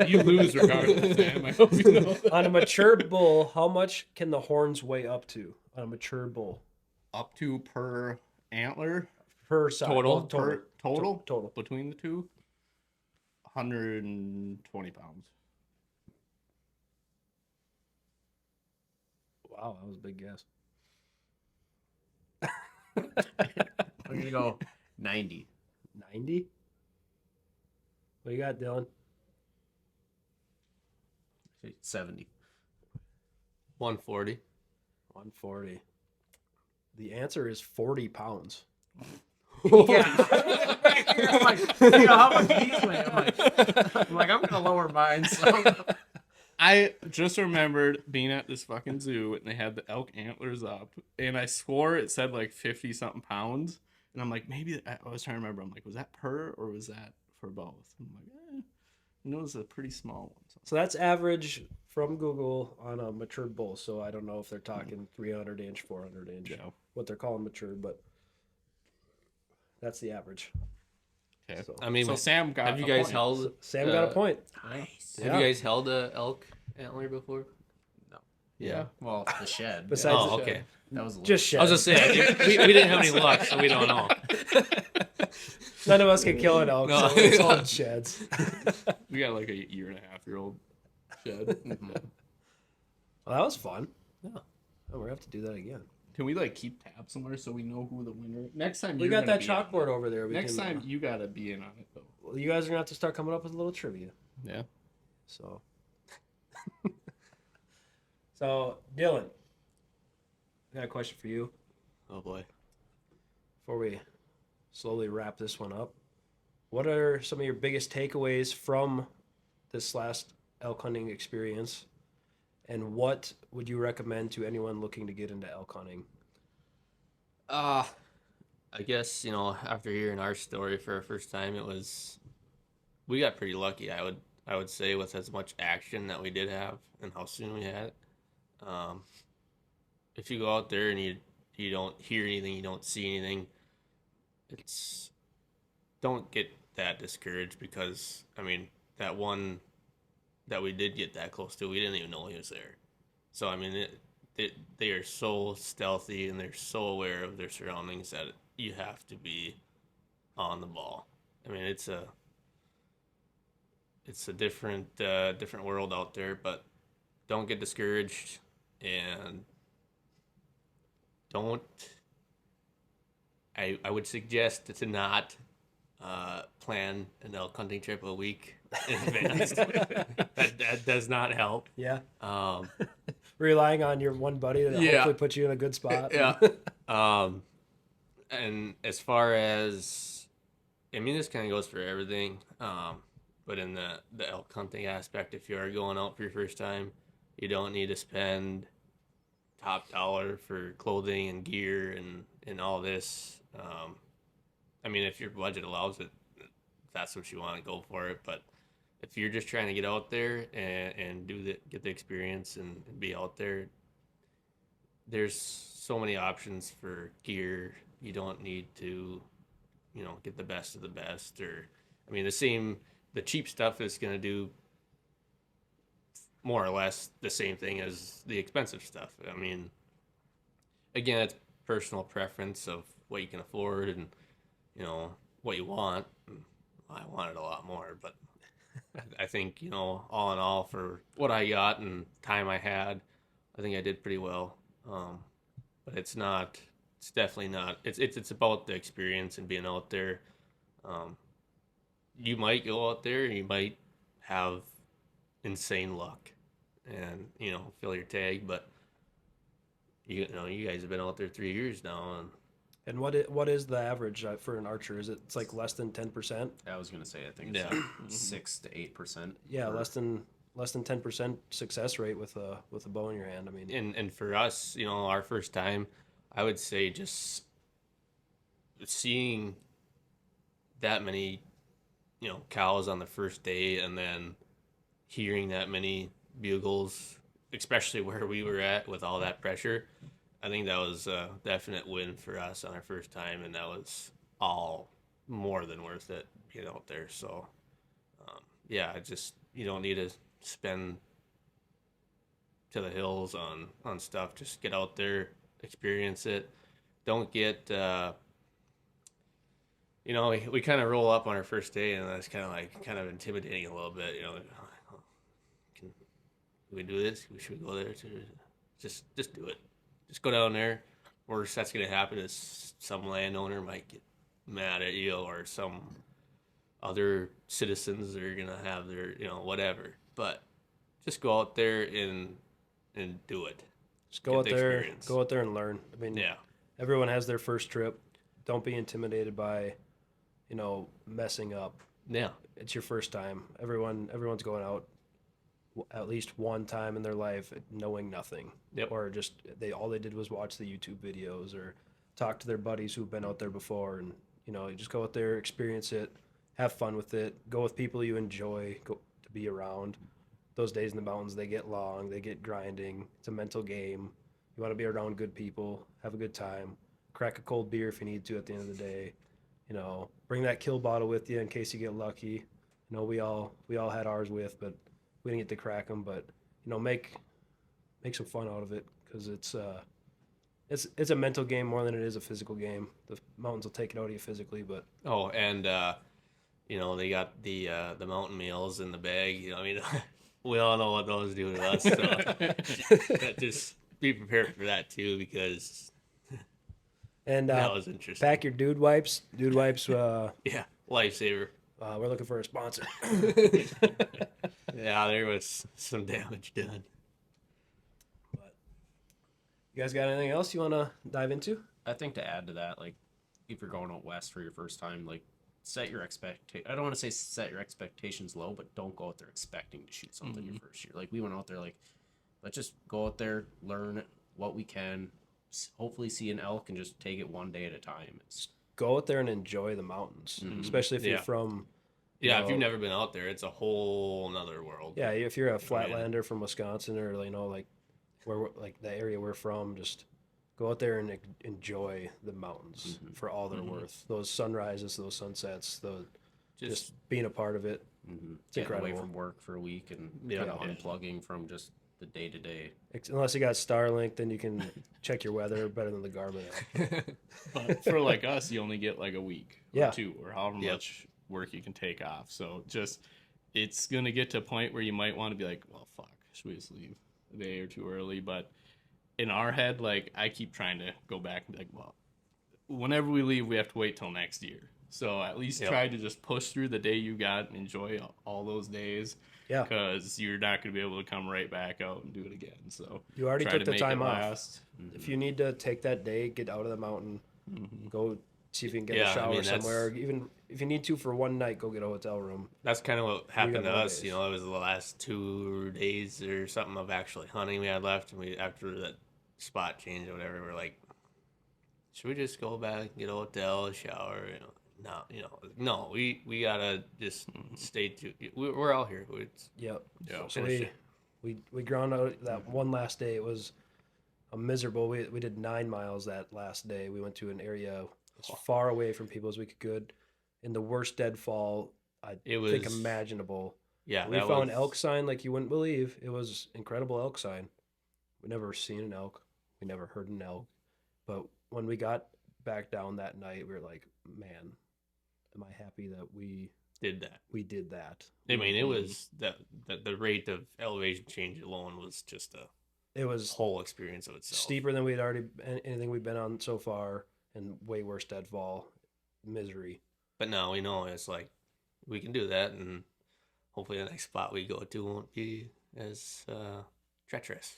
You lose regardless, Sam. I hope you know. on a mature bull, how much can the horns weigh up to on a mature bull? Up to per antler Per side. Total? Oh, total. total Total. between the two, 120 pounds. Wow, that was a big guess. I'm going to go 90. 90? What do you got, Dylan? 70. 140. 140. The answer is 40 pounds. Yeah. I'm like, you know, how much these weigh? I'm like, I'm going to lower mine. So. I just remembered being at this fucking zoo and they had the elk antlers up, and I swore it said like 50 something pounds, and I'm like, maybe I was trying to remember. I'm like, was that per or was that for both? I'm like, it was a pretty small one. So that's average from Google on a mature bull. So I don't know if they're talking 300 inch, 400 inch, Yeah. what they're calling mature, but that's the average. Okay. So I mean, So Sam got. have you a guys point. held? Sam got a point. Nice. Have you guys held a elk antler before? No. Yeah. Well, the shed. Besides Oh, the okay. That was a Just I was just shed. saying we didn't have any luck, so we don't know. None of us can kill an elk, No. so it's all sheds. We got like a 1.5-year-old shed. Well, that was fun. Yeah. Oh, we're gonna have to do that again. Can we like keep tabs somewhere so we know who the winner? Next time We you're got gonna that be on chalkboard over there. it. We Next can, time you gotta be in on it though. well, you guys are gonna have to start coming up with a little trivia. Yeah. So, so Dylan, I got a question for you Oh boy. before we slowly wrap this one up. What are some of your biggest takeaways from this last elk hunting experience, and what would you recommend to anyone looking to get into elk hunting? I guess, after hearing our story for our first time, we got pretty lucky, I would say, with as much action that we did have and how soon we had it. If you go out there and you don't hear anything, you don't see anything, don't get that discouraged, because that one that we did get that close to, we didn't even know he was there. So they are so stealthy and they're so aware of their surroundings that you have to be on the ball. It's a different world out there, but don't get discouraged, and don't I would suggest to not plan an elk hunting trip a week in advance. that does not help. Yeah. Um, Relying on your one buddy to Yeah. hopefully put you in a good spot. yeah. And as far as, I mean, this kind of goes for everything. But in the elk hunting aspect, if you are going out for your first time, you don't need to spend top dollar for clothing and gear and all this. I mean, if your budget allows it, if that's what you want to go for it. But if you're just trying to get out there and get the experience and be out there, there's so many options for gear. You don't need to, get the best of the best. Or, I mean, the cheap stuff is going to do more or less the same thing as the expensive stuff. I mean, again, it's personal preference of what you can afford and, what you want. I wanted a lot more, but I think, all in all, for what I got and time I had, I think I did pretty well. But it's definitely not, it's about the experience and being out there. You might go out there and you might have insane luck and, fill your tag, but you guys have been out there 3 years now. And what is the average for an archer? It's like less than 10%? I was gonna say I think it's Yeah. like 6 to 8%. Yeah, less than 10% success rate with a bow in your hand. I mean, And for us, our first time, I would say just seeing that many, cows on the first day and then hearing that many bugles, especially where we were at with all that pressure, I think that was a definite win for us on our first time, and that was all more than worth it being out there. So, you don't need to spend to the hills on stuff. Just get out there, experience it. Don't get, we kind of roll up on our first day, and that's kind of intimidating a little bit. Can we do this? Should we go there? Just do it. Just go down there. Worst that's gonna happen is some landowner might get mad at you, or some other citizens are gonna have their whatever. But just go out there and do it. just go out there and learn. I mean, Yeah. everyone has their first trip. Don't be intimidated by, messing up. Yeah. It's your first time. Everyone's going out at least one time in their life knowing nothing. Yep. Or just all they did was watch the YouTube videos or talk to their buddies who've been out there before, and you just go out there, experience it, have fun with it, go with people you enjoy to be around. Those days in the mountains, they get long, they get grinding. It's a mental game. You want to be around good people, have a good time, crack a cold beer if you need to at the end of the day. Bring that kill bottle with you in case you get lucky. We all had ours with, but we didn't get to crack them. But make some fun out of it, because it's a mental game more than it is a physical game. The mountains will take it out of you physically, but Oh, and they got the mountain meals in the bag. I mean, we all know what those do to us. So just be prepared for that too, because and that was interesting. pack your dude wipes. Dude wipes. Yeah, lifesaver. We're looking for a sponsor. Yeah, there was some damage done. You guys got anything else you want to dive into? I think to add to that, like if you're going out west for your first time, like set your I don't want to say set your expectations low, but don't go out there expecting to shoot something your first year. Like we went out there like, let's just go out there, learn what we can, hopefully see an elk, and just take it one day at a time. Go out there and enjoy the mountains, especially if you're from. Yeah, if you've never been out there, it's a whole nother world. Yeah, if you're a flatlander from Wisconsin, or like like the area we're from, just go out there and enjoy the mountains for all they're worth. Those sunrises, those sunsets, just being a part of it. It's Getting incredible. away from work for a week and Yeah. kind of unplugging from just the day to day. Unless you got Starlink, then you can check your weather better than the Garmin app. But for like us, you only get like a week or Yeah. 2 or however much work you can take off. So it's going to get to a point where you might want to be like, well, fuck, should we just leave a day or 2 early? But in our head, like I keep trying to go back and be like, well, whenever we leave, we have to wait till next year. So at least try to just push through the day you got and enjoy all those days. Yeah. Because you're not going to be able to come right back out and do it again. So you already try took to the make time it off. last. If you need to take that day, get out of the mountain, go see if you can get a Yeah, I shower mean, that's- somewhere. Even if you need to for one night, go get a hotel room. That's kind of what happened to more us. days. You know, it was the last 2 days or something of actually hunting we had left, and we after that spot change or whatever, we're like, should we just go back and get a hotel, shower? No, we gotta just stay tuned. We're out here. Yep. Yeah. So Finish we ground out that one last day. It was a miserable. We did 9 miles that last day. We went to an area as far away from people as we could in the worst deadfall I think imaginable. Yeah, We found elk sign like you wouldn't believe. It was incredible elk sign. We never seen an elk. We never heard an elk. But when we got back down that night, we were like, man, am I happy that we did that. we did that. I mean, it was the rate of elevation change alone was just a It was whole experience of itself. steeper than we'd already anything we've been on so far, and way worse deadfall, misery. But now we know it's like we can do that, and hopefully the next spot we go to won't be as treacherous.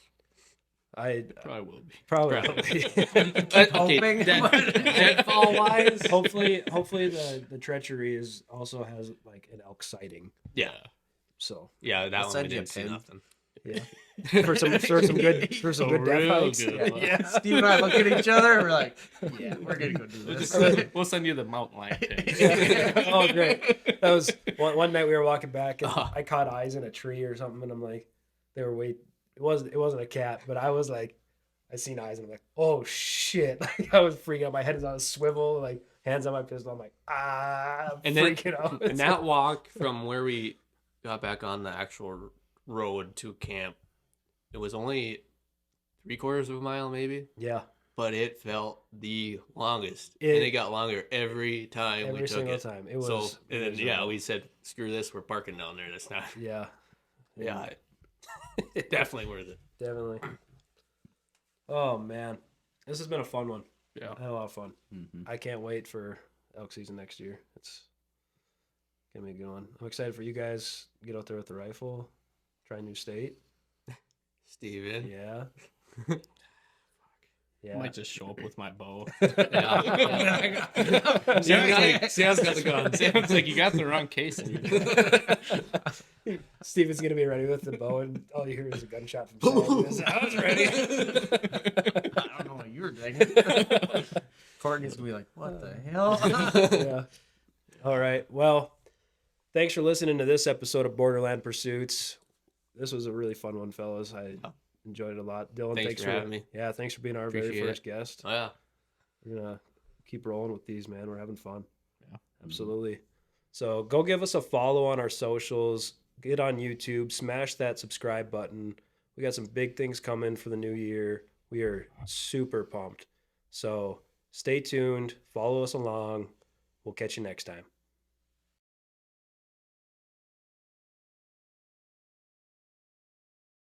I Probably will be. probably Okay, deadfall wise, hopefully the treachery is also has like an elk sighting. yeah, So that I'll one we send you a didn't see pin. nothing. yeah, for some good death real hikes. good one. Yeah, Steve and I look at each other. We're like, yeah, we're gonna go do this. We'll send you the mountain lion pin. Oh, great. That was one night we were walking back and I caught eyes in a tree or something, and I'm like, they were waiting. It wasn't a cat, but I was like, I seen eyes and I'm like, oh shit! Like I was freaking out. My head is on a swivel, like hands on my pistol. I'm like, I'm And then freaking out. and that walk from where we got back on the actual road to camp, it was only 3/4 of a mile maybe, Yeah, but it felt the longest, It- and it got longer every time we every took single it. time. It was. So and then miserable. we said, screw this, we're parking down there this time. Yeah, Yeah, definitely worth it. definitely. Oh man, this has been a fun one. Yeah. I had a lot of fun. I can't wait for elk season next year. It's gonna be a good one. I'm excited for you guys to get out there with the rifle, try a new state. Steven. Yeah. I Yeah. might just show up with my bow. Yeah. Sam's got the gun. Sam's like, you got the wrong case. Steven's gonna be ready with the bow, and all you hear is a gunshot from Sam. I was ready. I don't know what you were thinking. Courtney's gonna be like, what the hell? Yeah. All right. Well, thanks for listening to this episode of Borderland Pursuits. This was a really fun one, fellas. I enjoyed it a lot. Dylan, Thanks for having me. Yeah, thanks for being our very Appreciate first guest. Oh yeah. We're gonna keep rolling with these, man. We're having fun. Yeah. Absolutely. So go give us a follow on our socials. Get on YouTube. Smash that subscribe button. We got some big things coming for the new year. We are super pumped. So stay tuned. Follow us along. We'll catch you next time.